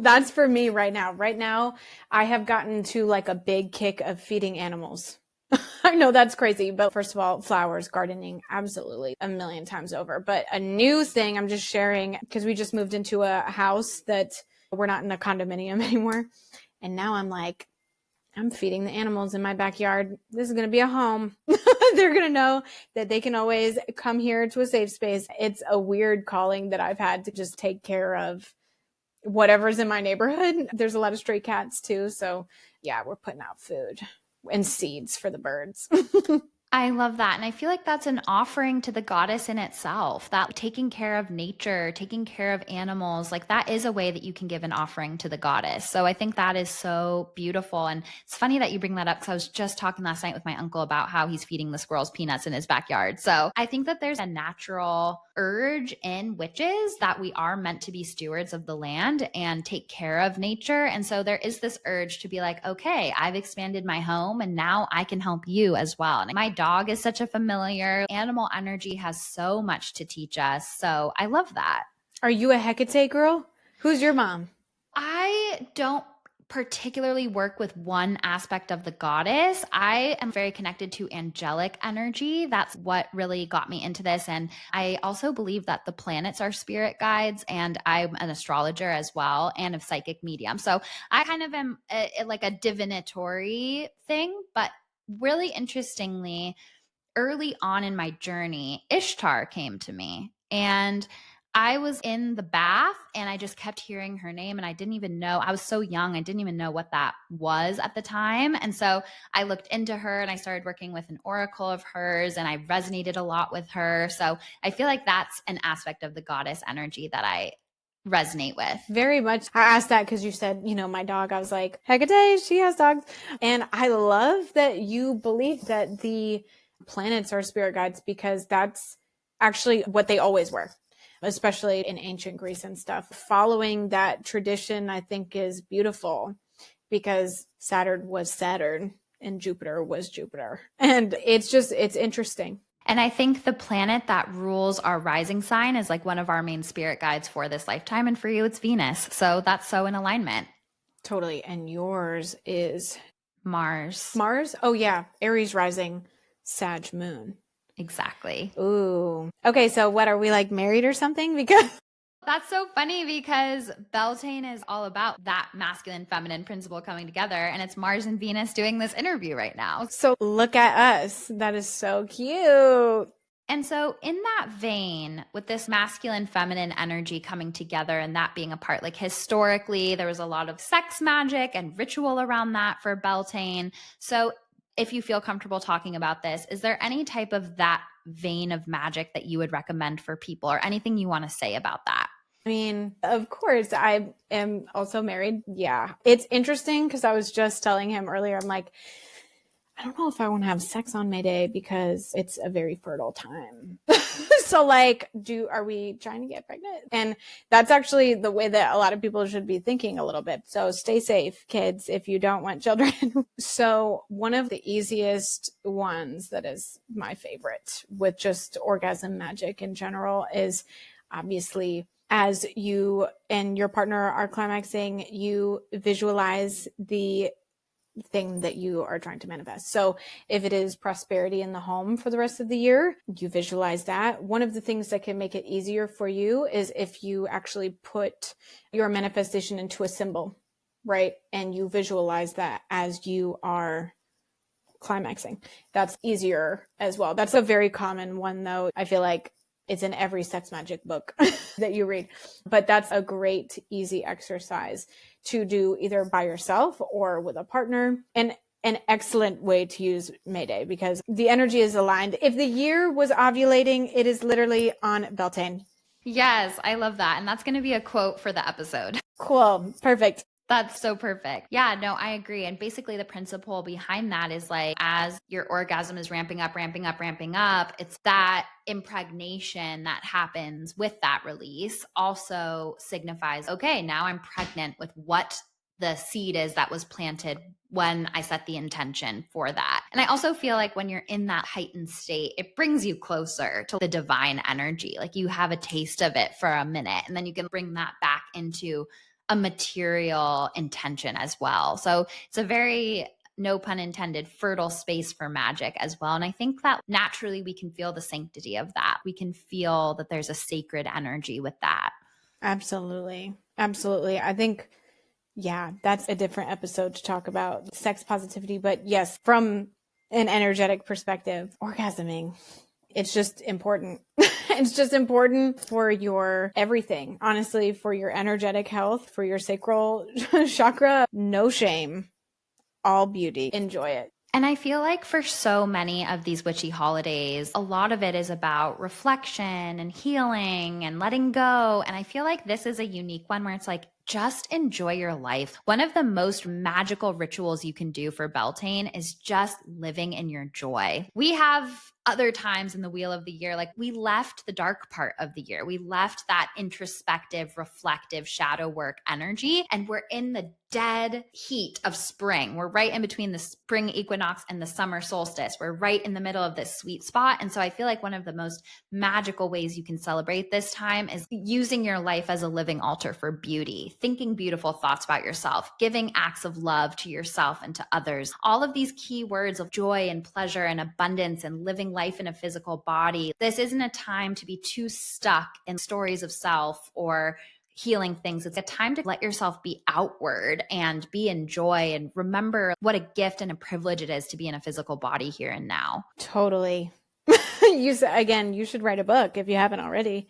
That's for me right now. Right now, I have gotten to like a big kick of feeding animals. I know that's crazy, but first of all, flowers, gardening, absolutely a million times over. But a new thing I'm just sharing because we just moved into a house that we're not in a condominium anymore. And now I'm like, I'm feeding the animals in my backyard. This is going to be a home. They're going to know that they can always come here to a safe space. It's a weird calling that I've had to just take care of whatever's in my neighborhood. There's a lot of stray cats too. So yeah, we're putting out food and seeds for the birds. I love that. And I feel like that's an offering to the goddess in itself, that taking care of nature, taking care of animals, like that is a way that you can give an offering to the goddess. So I think that is so beautiful. And it's funny that you bring that up because I was just talking last night with my uncle about how he's feeding the squirrels peanuts in his backyard. So I think that there's a natural urge in witches that we are meant to be stewards of the land and take care of nature. And so there is this urge to be like, okay, I've expanded my home and now I can help you as well. And my dog is such a familiar. Animal energy has so much to teach us. So I love that. Are you a Hecate girl? Who's your mom? I don't particularly work with one aspect of the goddess. I am very connected to angelic energy. That's what really got me into this. And I also believe that the planets are spirit guides, and I'm an astrologer as well and a psychic medium. So I kind of am like a divinatory thing, but really interestingly, early on in my journey, Ishtar came to me, and I was in the bath and I just kept hearing her name and I didn't even know. I was so young, I didn't even know what that was at the time. And so I looked into her and I started working with an oracle of hers and I resonated a lot with her. So I feel like that's an aspect of the goddess energy that I resonate with. Very much. I asked that because you said, my dog. I was like, Hecate, she has dogs. And I love that you believe that the planets are spirit guides because that's actually what they always were, especially in ancient Greece and stuff. Following that tradition, I think, is beautiful because Saturn was Saturn and Jupiter was Jupiter. And it's interesting. And I think the planet that rules our rising sign is like one of our main spirit guides for this lifetime. And for you, it's Venus. So that's so in alignment. Totally. And yours is Mars. Mars? Oh, yeah. Aries rising, Sag moon. Exactly. Ooh. Okay. So what, are we like married or something? Because that's so funny because Beltane is all about that masculine feminine principle coming together, and it's Mars and Venus doing this interview right now. So look at us. That is so cute. And so in that vein, with this masculine feminine energy coming together and that being a part, like historically, there was a lot of sex magic and ritual around that for Beltane. So if you feel comfortable talking about this, is there any type of that vein of magic that you would recommend for people or anything you want to say about that? I mean, of course, I am also married. Yeah. It's interesting because I was just telling him earlier, I'm like, I don't know if I want to have sex on May Day because it's a very fertile time. So like, are we trying to get pregnant? And that's actually the way that a lot of people should be thinking a little bit. So stay safe, kids, if you don't want children. So one of the easiest ones that is my favorite with just orgasm magic in general is obviously as you and your partner are climaxing, you visualize the thing that you are trying to manifest. So if it is prosperity in the home for the rest of the year, you visualize that. One of the things that can make it easier for you is if you actually put your manifestation into a symbol, right? And you visualize that as you are climaxing. That's easier as well. That's a very common one though. I feel like it's in every sex magic book that you read, but that's a great, easy exercise to do either by yourself or with a partner. And an excellent way to use May Day because the energy is aligned. If the year was ovulating, it is literally on Beltane. Yes, I love that. And that's going to be a quote for the episode. Cool. Perfect. That's so perfect. Yeah, no, I agree. And basically the principle behind that is like, as your orgasm is ramping up, it's that impregnation that happens with that release also signifies, okay, now I'm pregnant with what the seed is that was planted when I set the intention for that. And I also feel like when you're in that heightened state, it brings you closer to the divine energy. Like you have a taste of it for a minute, and then you can bring that back into a material intention as well. So it's a very, no pun intended, fertile space for magic as well. And I think that naturally we can feel the sanctity of that. We can feel that there's a sacred energy with that. Absolutely. Absolutely. I think, yeah, that's a different episode to talk about sex positivity. But yes, from an energetic perspective, orgasming, it's just important. It's just important for your everything, honestly, for your energetic health, for your sacral chakra. No shame, all beauty. Enjoy it. And I feel like for so many of these witchy holidays, a lot of it is about reflection and healing and letting go. And I feel like this is a unique one where it's like, just enjoy your life. One of the most magical rituals you can do for Beltane is just living in your joy. We have other times in the wheel of the year, like we left the dark part of the year. We left that introspective, reflective shadow work energy, and we're in the dead heat of spring. We're right in between the spring equinox and the summer solstice. We're right in the middle of this sweet spot. And so I feel like one of the most magical ways you can celebrate this time is using your life as a living altar for beauty, thinking beautiful thoughts about yourself, giving acts of love to yourself and to others. All of these key words of joy and pleasure and abundance and living life in a physical body. This isn't a time to be too stuck in stories of self or healing things. It's a time to let yourself be outward and be in joy and remember what a gift and a privilege it is to be in a physical body here and now. Totally. Again, you should write a book if you haven't already.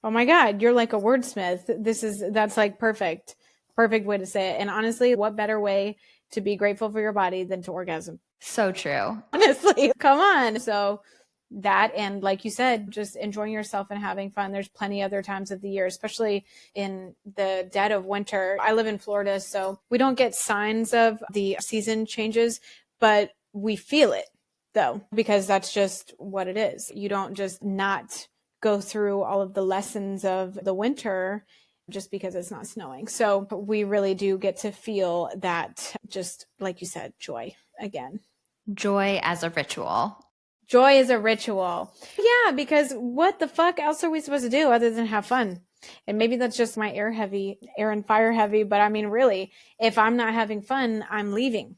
Oh my God, you're like a wordsmith. That's like perfect way to say it. And honestly, what better way to be grateful for your body than to orgasm? So true. Honestly, come on. So that, and like you said, just enjoying yourself and having fun. There's plenty other times of the year, especially in the dead of winter. I live in Florida, so we don't get signs of the season changes, but we feel it though, because that's just what it is. You don't just not go through all of the lessons of the winter just because it's not snowing. So we really do get to feel that, just like you said, joy again. Joy as a ritual. Joy is a ritual. Yeah, because what the fuck else are we supposed to do other than have fun? And maybe that's just my air and fire heavy. But I mean, really, if I'm not having fun, I'm leaving.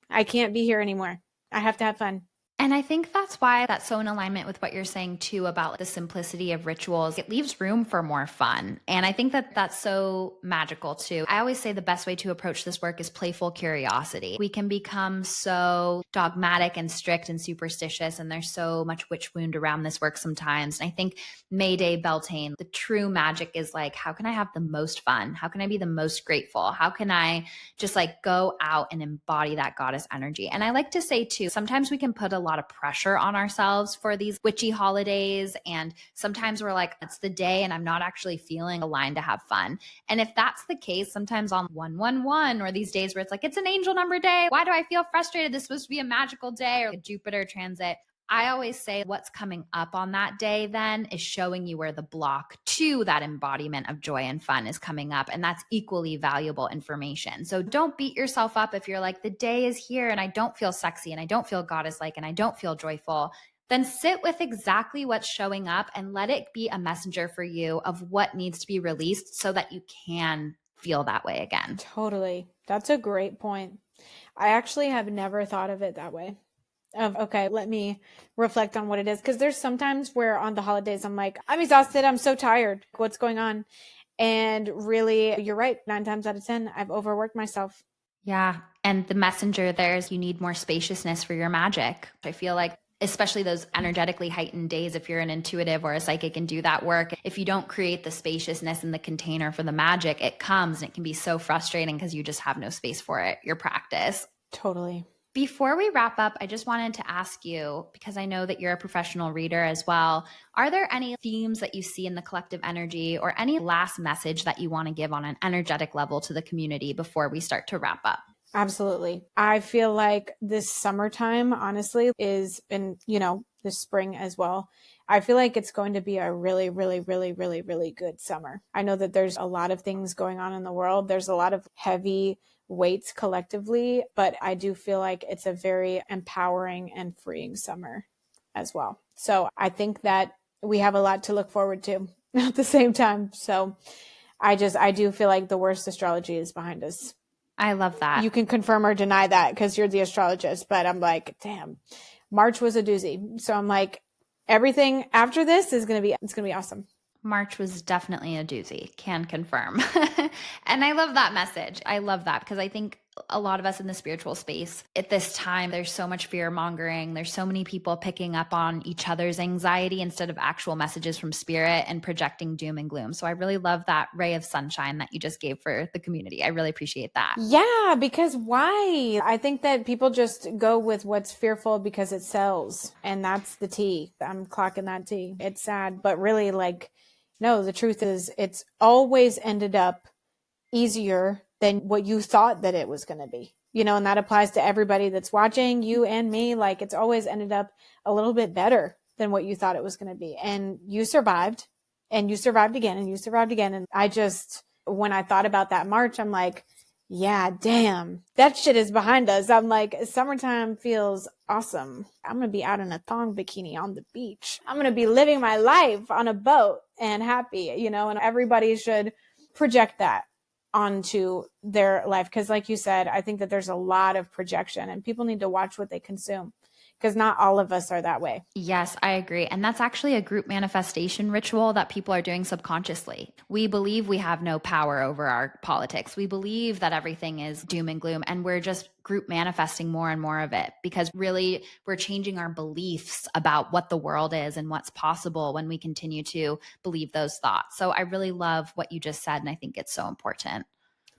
I can't be here anymore. I have to have fun. And I think that's why that's so in alignment with what you're saying too about the simplicity of rituals. It leaves room for more fun. And I think that that's so magical too. I always say the best way to approach this work is playful curiosity. We can become so dogmatic and strict and superstitious, and there's so much witch wound around this work sometimes. And I think May Day Beltane, the true magic is like, how can I have the most fun? How can I be the most grateful? How can I just like go out and embody that goddess energy? And I like to say too, sometimes we can put a lot of pressure on ourselves for these witchy holidays. And sometimes we're like, it's the day and I'm not actually feeling aligned to have fun. And if that's the case, sometimes on 111 or these days where it's like, it's an angel number day, why do I feel frustrated? This is supposed to be a magical day, or a Jupiter transit. I always say what's coming up on that day then is showing you where the block to that embodiment of joy and fun is coming up. And that's equally valuable information. So don't beat yourself up if you're like, the day is here and I don't feel sexy and I don't feel goddess-like and I don't feel joyful. Then sit with exactly what's showing up and let it be a messenger for you of what needs to be released so that you can feel that way again. Totally. That's a great point. I actually have never thought of it that way. Okay, let me reflect on what it is. Because there's sometimes where on the holidays, I'm like, I'm exhausted. I'm so tired. What's going on? And really, you're right. 9 times out of 10, I've overworked myself. Yeah. And the messenger there is you need more spaciousness for your magic. I feel like especially those energetically heightened days, if you're an intuitive or a psychic and do that work, if you don't create the spaciousness in the container for the magic, it comes and it can be so frustrating because you just have no space for it, your practice. Totally. Before we wrap up, I just wanted to ask you, because I know that you're a professional reader as well, are there any themes that you see in the collective energy or any last message that you want to give on an energetic level to the community before we start to wrap up? Absolutely. I feel like this summertime, honestly, is, and this spring as well, I feel like it's going to be a really, really, really, really, really good summer. I know that there's a lot of things going on in the world. There's a lot of heavy weights collectively, but I do feel like it's a very empowering and freeing summer as well. So I think that we have a lot to look forward to at the same time. So I do feel like the worst astrology is behind us. I love that. You can confirm or deny that because you're the astrologist, but I'm like, damn, March was a doozy. So I'm like, everything after this is going to be awesome. March was definitely a doozy, can confirm. And I love that message. I love that because I think a lot of us in the spiritual space at this time, there's so much fear mongering. There's so many people picking up on each other's anxiety instead of actual messages from spirit and projecting doom and gloom. So I really love that ray of sunshine that you just gave for the community. I really appreciate that. Yeah, because why? I think that people just go with what's fearful because it sells. And that's the tea. I'm clocking that tea. It's sad, but really like, no, the truth is it's always ended up easier than what you thought that it was going to be, and that applies to everybody that's watching, you and me. Like it's always ended up a little bit better than what you thought it was going to be. And you survived and you survived again and you survived again. And when I thought about that March, I'm like, yeah, damn, that shit is behind us. I'm like, summertime feels awesome. I'm going to be out in a thong bikini on the beach. I'm going to be living my life on a boat and happy, and everybody should project that onto their life. Because like you said, I think that there's a lot of projection and people need to watch what they consume because not all of us are that way. Yes, I agree. And that's actually a group manifestation ritual that people are doing subconsciously. We believe we have no power over our politics. We believe that everything is doom and gloom, and we're just group manifesting more and more of it because really we're changing our beliefs about what the world is and what's possible when we continue to believe those thoughts. So I really love what you just said, and I think it's so important.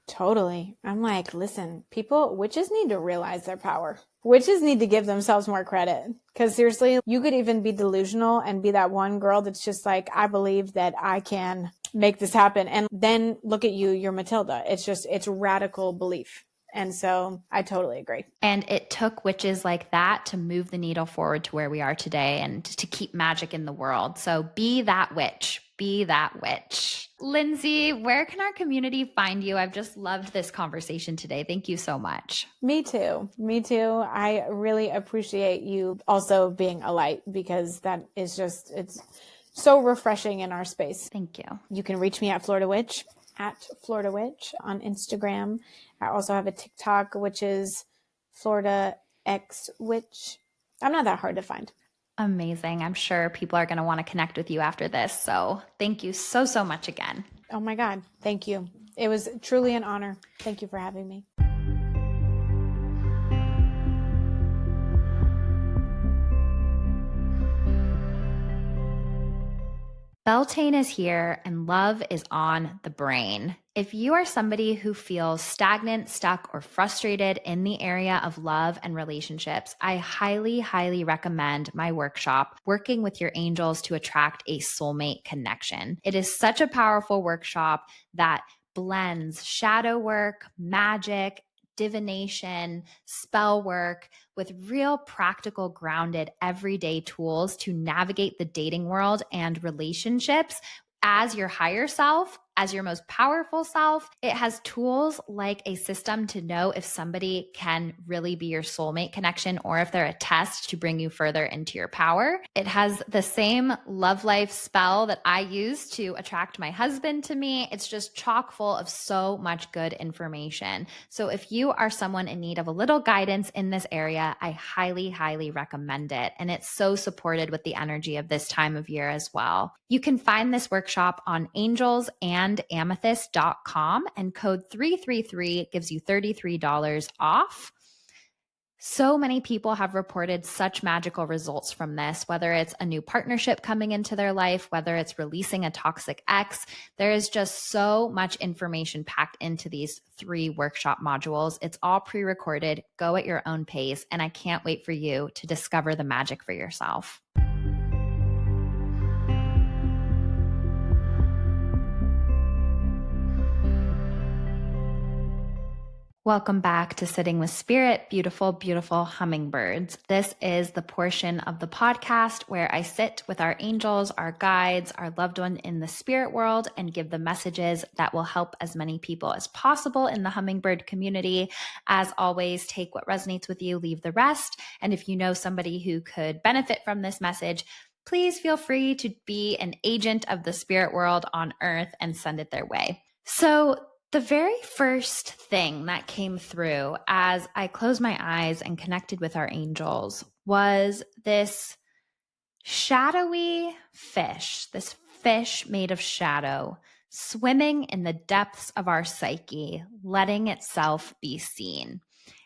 Totally. I'm like, listen, witches need to realize their power. Witches need to give themselves more credit. Because seriously, you could even be delusional and be that one girl that's just like, I believe that I can make this happen. And then look at you, you're Matilda. It's radical belief. And so I totally agree. And it took witches like that to move the needle forward to where we are today and to keep magic in the world. So be that witch. Be that witch. Lindsay, where can our community find you? I've just loved this conversation today. Thank you so much. Me too. Me too. I really appreciate you also being a light because that is it's so refreshing in our space. Thank you. You can reach me at Florida Witch on Instagram. I also have a TikTok, which is Florida X Witch. I'm not that hard to find. Amazing. I'm sure people are going to want to connect with you after this. So thank you so, so much again. Oh my God. Thank you. It was truly an honor. Thank you for having me. Beltane is here and love is on the brain. If you are somebody who feels stagnant, stuck, or frustrated in the area of love and relationships, I highly, highly recommend my workshop, Working with Your Angels to Attract a Soulmate Connection. It is such a powerful workshop that blends shadow work, magic, divination, spell work with real practical, grounded, everyday tools to navigate the dating world and relationships as your higher self, as your most powerful self. It has tools like a system to know if somebody can really be your soulmate connection or if they're a test to bring you further into your power. It has the same love life spell that I use to attract my husband to me. It's just chock full of so much good information. So if you are someone in need of a little guidance in this area, I highly, highly recommend it. And it's so supported with the energy of this time of year as well. You can find this workshop on angelsandamethyst.com, and code 333 gives you $33 off. So many people have reported such magical results from this, whether it's a new partnership coming into their life, whether it's releasing a toxic ex. There is just so much information packed into these 3 workshop modules. It's all pre-recorded. Go at your own pace, and I can't wait for you to discover the magic for yourself. Welcome back to Sitting with Spirit, beautiful, beautiful hummingbirds. This is the portion of the podcast where I sit with our angels, our guides, our loved one in the spirit world, and give the messages that will help as many people as possible in the hummingbird community. As always, take what resonates with you, leave the rest. And if you know somebody who could benefit from this message, please feel free to be an agent of the spirit world on earth and send it their way. So the very first thing that came through as I closed my eyes and connected with our angels was this shadowy fish, this fish made of shadow, swimming in the depths of our psyche, letting itself be seen.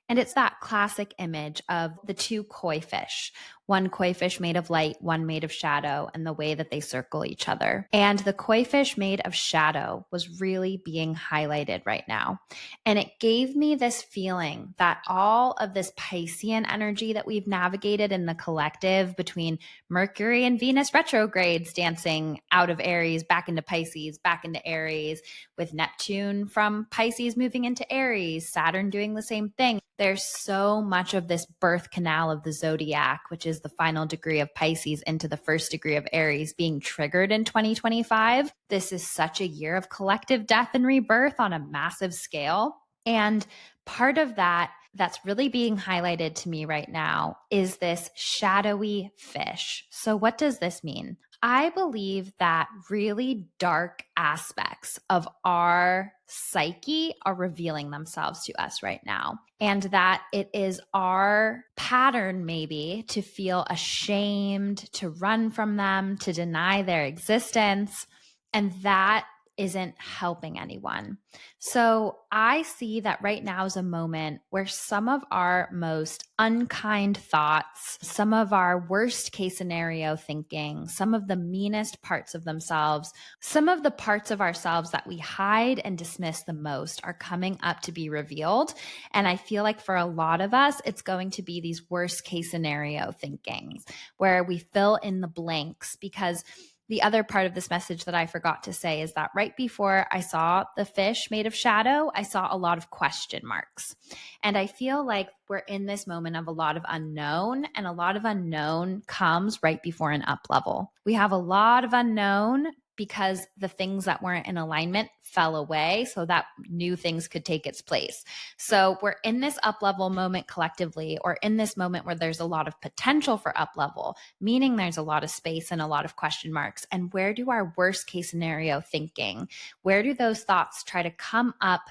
And it's that classic image of the two koi fish, one koi fish made of light, one made of shadow, and the way that they circle each other. And the koi fish made of shadow was really being highlighted right now. And it gave me this feeling that all of this Piscean energy that we've navigated in the collective between Mercury and Venus retrogrades dancing out of Aries, back into Pisces, back into Aries, with Neptune from Pisces moving into Aries, Saturn doing the same thing. There's so much of this birth canal of the zodiac, which is the final degree of Pisces into the first degree of Aries, being triggered in 2025. This is such a year of collective death and rebirth on a massive scale. And part of that that's really being highlighted to me right now is this shadowy fish. So what does this mean? I believe that really dark aspects of our psyche are revealing themselves to us right now. And that it is our pattern, maybe, to feel ashamed, to run from them, to deny their existence. And that isn't helping anyone. So I see that right now is a moment where some of our most unkind thoughts, some of our worst case scenario thinking, some of the meanest parts of themselves, some of the parts of ourselves that we hide and dismiss the most are coming up to be revealed. And I feel like for a lot of us, it's going to be these worst case scenario thinkings where we fill in the blanks, because the other part of this message that I forgot to say is that right before I saw the fish made of shadow, I saw a lot of question marks. And I feel like we're in this moment of a lot of unknown, and a lot of unknown comes right before an up level. We have a lot of unknown because the things that weren't in alignment fell away so that new things could take its place. So we're in this up level moment collectively, or in this moment where there's a lot of potential for up level, meaning there's a lot of space and a lot of question marks. And where do our worst case scenario thinking, where do those thoughts try to come up,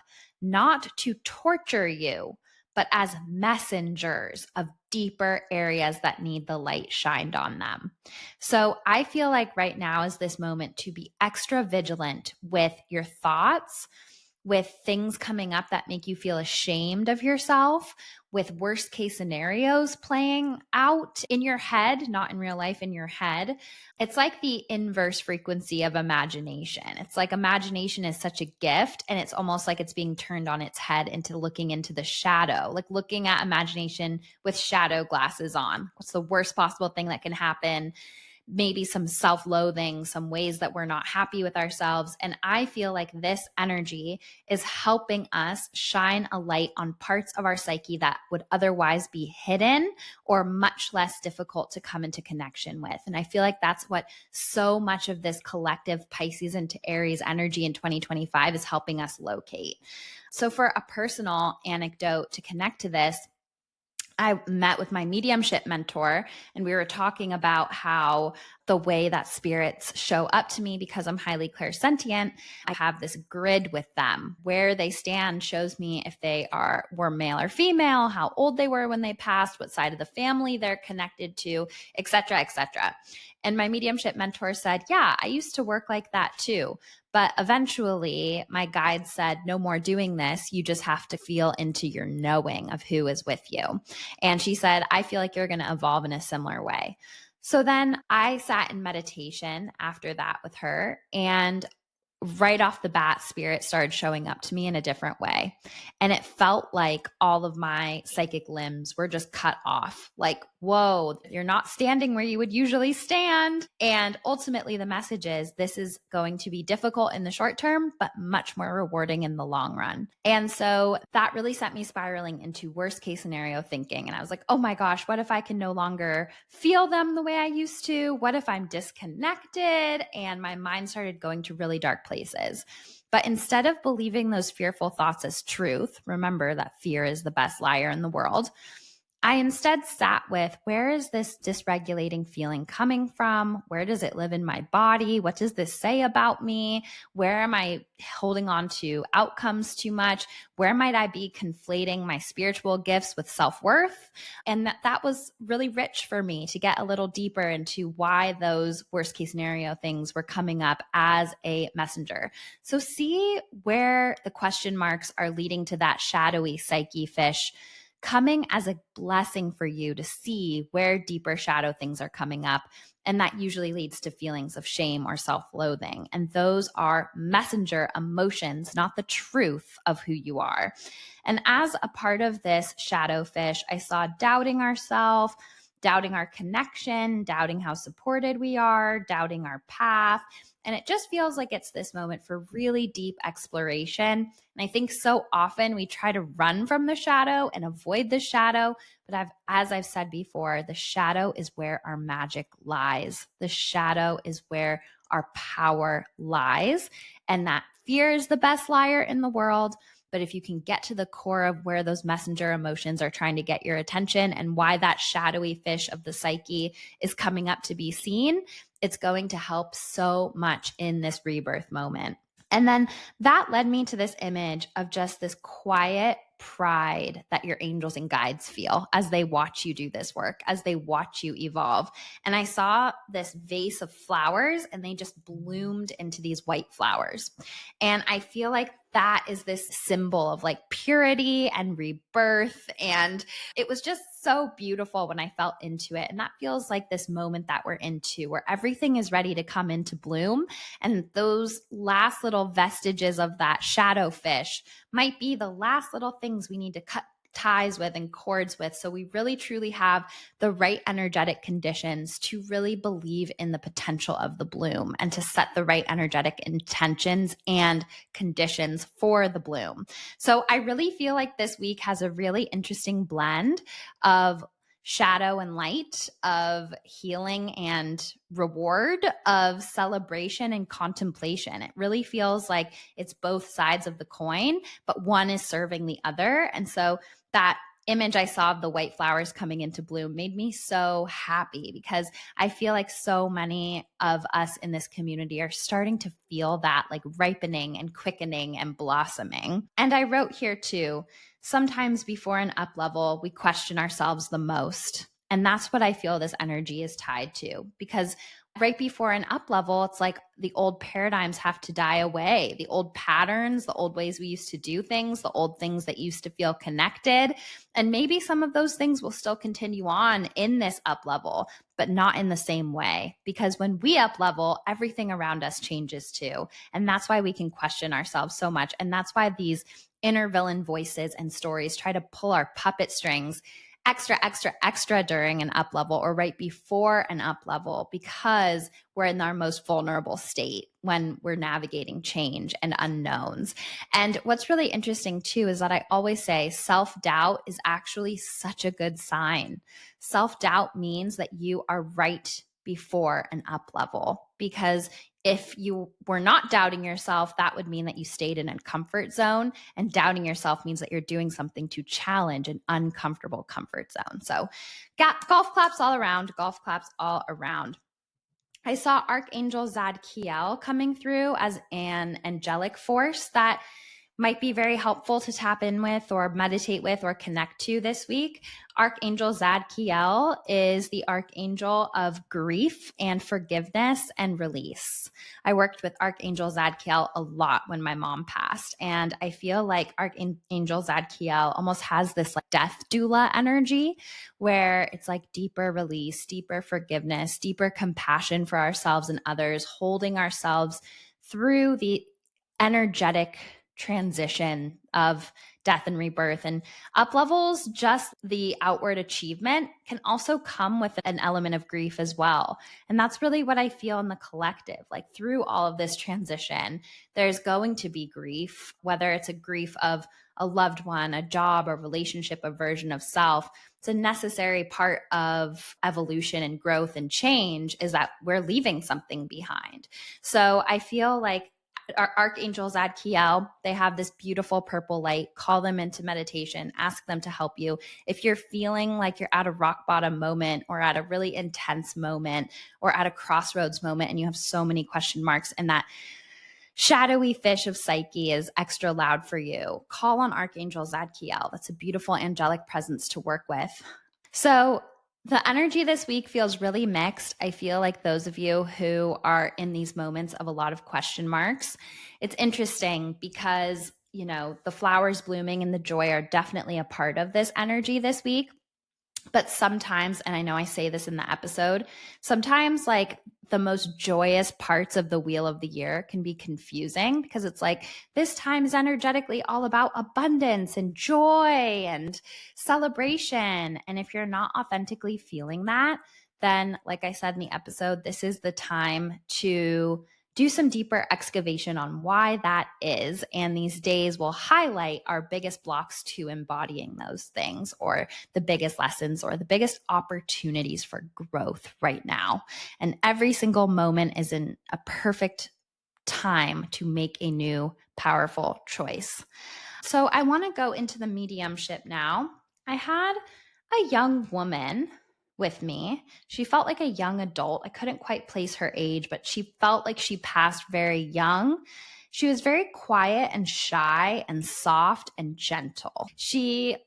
not to torture you, but as messengers of deeper areas that need the light shined on them? So I feel like right now is this moment to be extra vigilant with your thoughts, with things coming up that make you feel ashamed of yourself, with worst case scenarios playing out in your head, not in real life, in your head. It's like the inverse frequency of imagination. It's like imagination is such a gift, and it's almost like it's being turned on its head into looking into the shadow, like looking at imagination with shadow glasses on. What's the worst possible thing that can happen? Maybe some self-loathing, some ways that we're not happy with ourselves. And I feel like this energy is helping us shine a light on parts of our psyche that would otherwise be hidden or much less difficult to come into connection with. And I feel like that's what so much of this collective Pisces into Aries energy in 2025 is helping us locate. So for a personal anecdote to connect to this, I met with my mediumship mentor, and we were talking about how the way that spirits show up to me, because I'm highly clairsentient, I have this grid with them. Where they stand shows me if they were male or female, how old they were when they passed, what side of the family they're connected to, et cetera, et cetera. And my mediumship mentor said, yeah, I used to work like that too. But eventually my guide said, no more doing this. You just have to feel into your knowing of who is with you. And she said, I feel like you're going to evolve in a similar way. So then I sat in meditation after that with her, and right off the bat, spirit started showing up to me in a different way. And it felt like all of my psychic limbs were just cut off. Like whoa, you're not standing where you would usually stand. And ultimately, the message is this is going to be difficult in the short term, but much more rewarding in the long run. And so that really sent me spiraling into worst case scenario thinking. And I was like, oh my gosh, what if I can no longer feel them the way I used to? What if I'm disconnected? And my mind started going to really dark places. But instead of believing those fearful thoughts as truth, remember that fear is the best liar in the world. I instead sat with, where is this dysregulating feeling coming from? Where does it live in my body? What does this say about me? Where am I holding on to outcomes too much? Where might I be conflating my spiritual gifts with self-worth? And that was really rich for me to get a little deeper into why those worst case scenario things were coming up as a messenger. So see where the question marks are leading to that shadowy psyche fish coming as a blessing for you to see where deeper shadow things are coming up. And that usually leads to feelings of shame or self-loathing. And those are messenger emotions, not the truth of who you are. And as a part of this shadow fish, I saw doubting ourselves, doubting our connection, doubting how supported we are, doubting our path. And it just feels like it's this moment for really deep exploration. And I think so often we try to run from the shadow and avoid the shadow. But as I've said before, the shadow is where our magic lies. The shadow is where our power lies. And that fear is the best liar in the world. But if you can get to the core of where those messenger emotions are trying to get your attention and why that shadowy fish of the psyche is coming up to be seen, it's going to help so much in this rebirth moment. And then that led me to this image of just this quiet pride that your angels and guides feel as they watch you do this work, as they watch you evolve. And I saw this vase of flowers and they just bloomed into these white flowers. And I feel like that is this symbol of like purity and rebirth. And it was just so beautiful when I felt into it. And that feels like this moment that we're into where everything is ready to come into bloom. And those last little vestiges of that shadow fish might be the last little things we need to cut ties with and cords with. So we really truly have the right energetic conditions to really believe in the potential of the bloom and to set the right energetic intentions and conditions for the bloom. So I really feel like this week has a really interesting blend of shadow and light, of healing and reward, of celebration and contemplation. It really feels like it's both sides of the coin, but one is serving the other. And so that image I saw of the white flowers coming into bloom made me so happy because I feel like so many of us in this community are starting to feel that like ripening and quickening and blossoming. And I wrote here too, sometimes before an up level, we question ourselves the most. And that's what I feel this energy is tied to because right before an up level, it's like the old paradigms have to die away. The old patterns, the old ways we used to do things, the old things that used to feel connected. And maybe some of those things will still continue on in this up level, but not in the same way. Because when we up level, everything around us changes too. And that's why we can question ourselves so much. And that's why these inner villain voices and stories try to pull our puppet strings extra during an up level or right before an up level because we're in our most vulnerable state when we're navigating change and unknowns. And what's really interesting too is that I always say self-doubt is actually such a good sign. Self-doubt means that you are right before an up level because if you were not doubting yourself, that would mean that you stayed in a comfort zone. And doubting yourself means that you're doing something to challenge an uncomfortable comfort zone. So golf claps all around, golf claps all around. I saw Archangel Zadkiel coming through as an angelic force that might be very helpful to tap in with or meditate with or connect to this week. Archangel Zadkiel is the archangel of grief and forgiveness and release. I worked with Archangel Zadkiel a lot when my mom passed, and I feel like Archangel Zadkiel almost has this like death doula energy where it's like deeper release, deeper forgiveness, deeper compassion for ourselves and others, holding ourselves through the energetic transition of death and rebirth. And up levels, just the outward achievement, can also come with an element of grief as well. And that's really what I feel in the collective. Like through all of this transition, there's going to be grief, whether it's a grief of a loved one, a job, a relationship, a version of self. It's a necessary part of evolution and growth and change, is that we're leaving something behind. So I feel like our archangels at Kiel, they have this beautiful purple light. Call them into meditation, ask them to help you. If you're feeling like you're at a rock bottom moment, or at a really intense moment, or at a crossroads moment, and you have so many question marks, and that shadowy fish of Psyche is extra loud for you, call on Archangel Zadkiel. That's a beautiful angelic presence to work with. So the energy this week feels really mixed. I feel like those of you who are in these moments of a lot of question marks, it's interesting because, you know, the flowers blooming and the joy are definitely a part of this energy this week. But sometimes, and I know I say this in the episode, sometimes like the most joyous parts of the wheel of the year can be confusing, because it's like this time is energetically all about abundance and joy and celebration. And if you're not authentically feeling that, then like I said in the episode, this is the time to do some deeper excavation on why that is. And these days will highlight our biggest blocks to embodying those things, or the biggest lessons, or the biggest opportunities for growth right now. And every single moment is in a perfect time to make a new powerful choice. So I want to go into the mediumship now. I had a young woman with me. She felt like a young adult. I couldn't quite place her age, but she felt like she passed very young. She was very quiet and shy and soft and gentle. She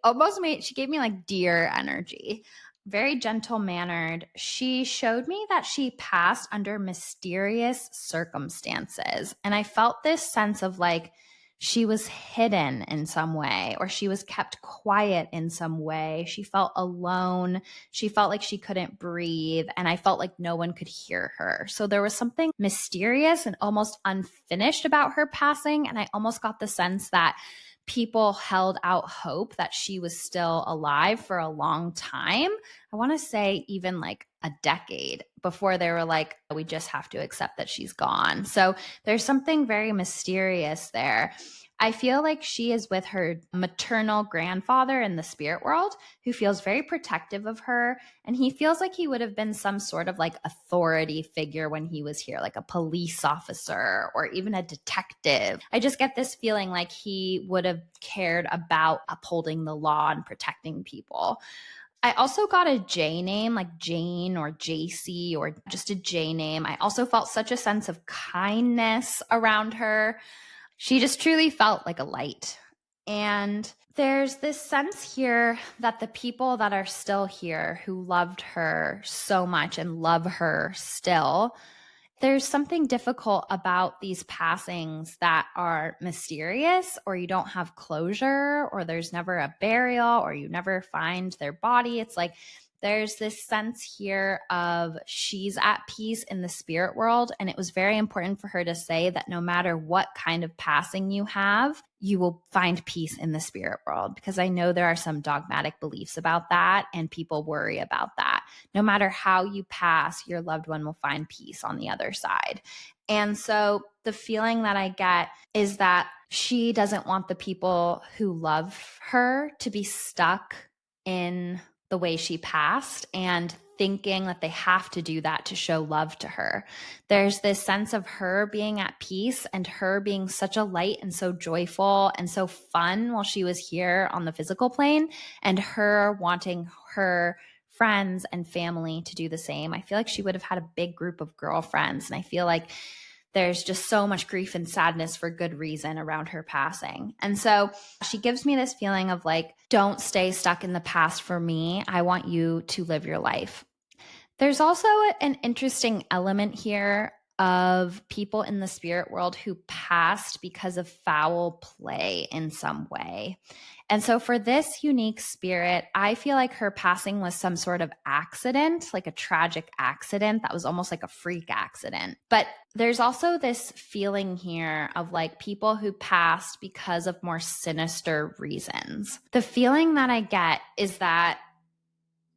gave me like deer energy, very gentle mannered. She showed me that she passed under mysterious circumstances. And I felt this sense of like, she was hidden in some way, or she was kept quiet in some way. She felt alone. She felt like she couldn't breathe, and I felt like no one could hear her. So there was something mysterious and almost unfinished about her passing, and I almost got the sense that people held out hope that she was still alive for a long time. I want to say even like a decade before they were like, we just have to accept that she's gone. So there's something very mysterious there. I feel like she is with her maternal grandfather in the spirit world, who feels very protective of her. And he feels like he would have been some sort of like authority figure when he was here, like a police officer or even a detective. I just get this feeling like he would have cared about upholding the law and protecting people. I also got a J name, like Jane or JC, or just a J name. I also felt such a sense of kindness around her. She just truly felt like a light. And there's this sense here that the people that are still here who loved her so much and love her still, there's something difficult about these passings that are mysterious, or you don't have closure, or there's never a burial, or you never find their body. It's like there's this sense here of she's at peace in the spirit world. And it was very important for her to say that no matter what kind of passing you have, you will find peace in the spirit world. Because I know there are some dogmatic beliefs about that, and people worry about that. No matter how you pass, your loved one will find peace on the other side. And so the feeling that I get is that she doesn't want the people who love her to be stuck in the way she passed and thinking that they have to do that to show love to her. There's this sense of her being at peace and her being such a light and so joyful and so fun while she was here on the physical plane, and her wanting her friends and family to do the same. I feel like she would have had a big group of girlfriends, and I feel like there's just so much grief and sadness for good reason around her passing. And so she gives me this feeling of like, don't stay stuck in the past for me. I want you to live your life. There's also an interesting element here of people in the spirit world who passed because of foul play in some way. And so for this unique spirit, I feel like her passing was some sort of accident, like a tragic accident that was almost like a freak accident. But there's also this feeling here of like people who passed because of more sinister reasons. The feeling that I get is that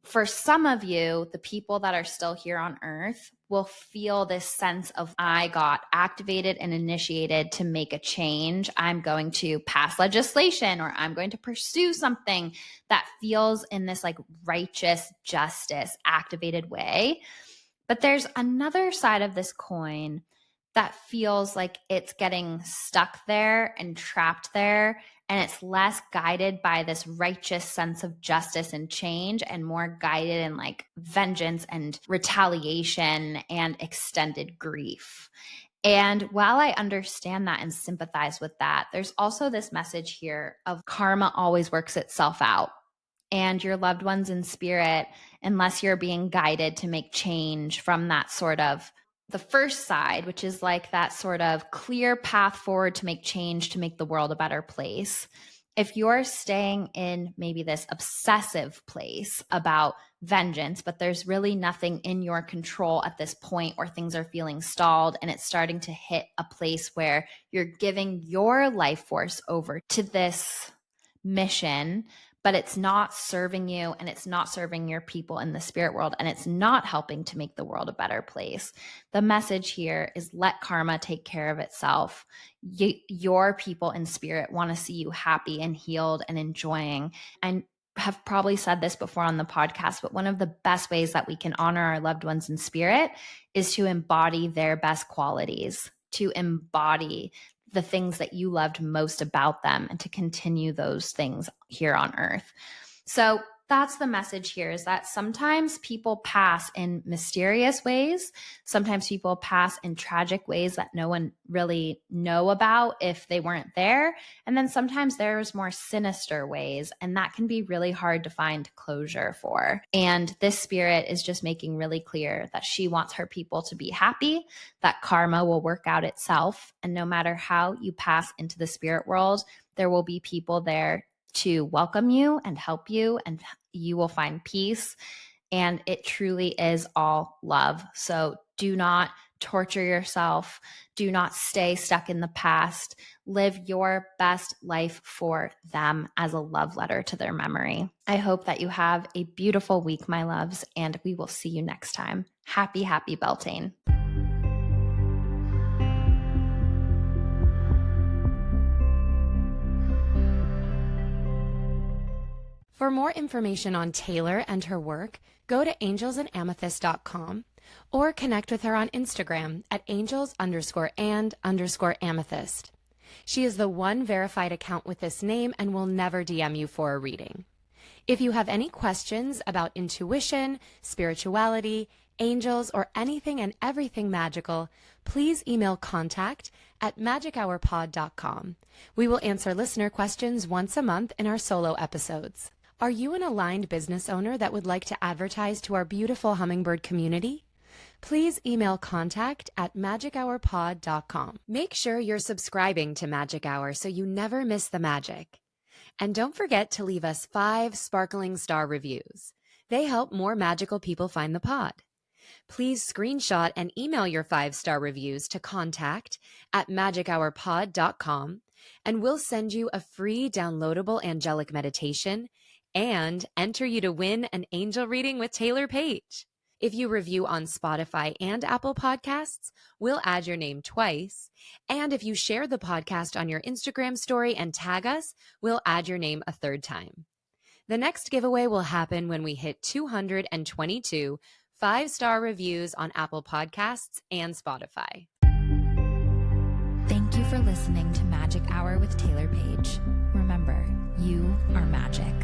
for some of you, the people that are still here on earth will feel this sense of, I got activated and initiated to make a change. I'm going to pass legislation, or I'm going to pursue something that feels in this like righteous justice activated way. But there's another side of this coin that feels like it's getting stuck there and trapped there, and it's less guided by this righteous sense of justice and change and more guided in like vengeance and retaliation and extended grief. And while I understand that and sympathize with that, there's also this message here of karma always works itself out. And your loved ones in spirit, unless you're being guided to make change from that sort of the first side, which is like that sort of clear path forward to make change, to make the world a better place. If you're staying in maybe this obsessive place about vengeance, but there's really nothing in your control at this point, or things are feeling stalled and it's starting to hit a place where you're giving your life force over to this mission, but it's not serving you and it's not serving your people in the spirit world, and it's not helping to make the world a better place. The message here is let karma take care of itself. Your people in spirit want to see you happy and healed and enjoying. And have probably said this before on the podcast, but one of the best ways that we can honor our loved ones in spirit is to embody their best qualities, to embody the things that you loved most about them, and to continue those things here on earth. So that's the message here, is that sometimes people pass in mysterious ways. Sometimes people pass in tragic ways that no one really know about if they weren't there. And then sometimes there's more sinister ways, and that can be really hard to find closure for. And this spirit is just making really clear that she wants her people to be happy, that karma will work out itself. And no matter how you pass into the spirit world, there will be people there to welcome you and help you, and you will find peace. And it truly is all love. So do not torture yourself. Do not stay stuck in the past. Live your best life for them as a love letter to their memory. I hope that you have a beautiful week, my loves, and we will see you next time. Happy, happy Beltane. For more information on Taylor and her work, go to angelsandamethyst.com or connect with her on Instagram at angels_and_amethyst. She is the one verified account with this name and will never DM you for a reading. If you have any questions about intuition, spirituality, angels, or anything and everything magical, please email contact@magichourpod.com. We will answer listener questions once a month in our solo episodes. Are you an aligned business owner that would like to advertise to our beautiful hummingbird community? Please email contact@magichourpod.com. Make sure you're subscribing to Magic Hour so you never miss the magic. And don't forget to leave us 5 sparkling star reviews. They help more magical people find the pod. Please screenshot and email your 5-star reviews to contact@magichourpod.com, and we'll send you a free downloadable angelic meditation and enter you to win an angel reading with Taylor Page. If you review on Spotify and Apple Podcasts, we'll add your name twice. And if you share the podcast on your Instagram story and tag us, we'll add your name a 3rd time. The next giveaway will happen when we hit 222 5-star reviews on Apple Podcasts and Spotify. Thank you for listening to Magic Hour with Taylor Page. Remember, you are magic.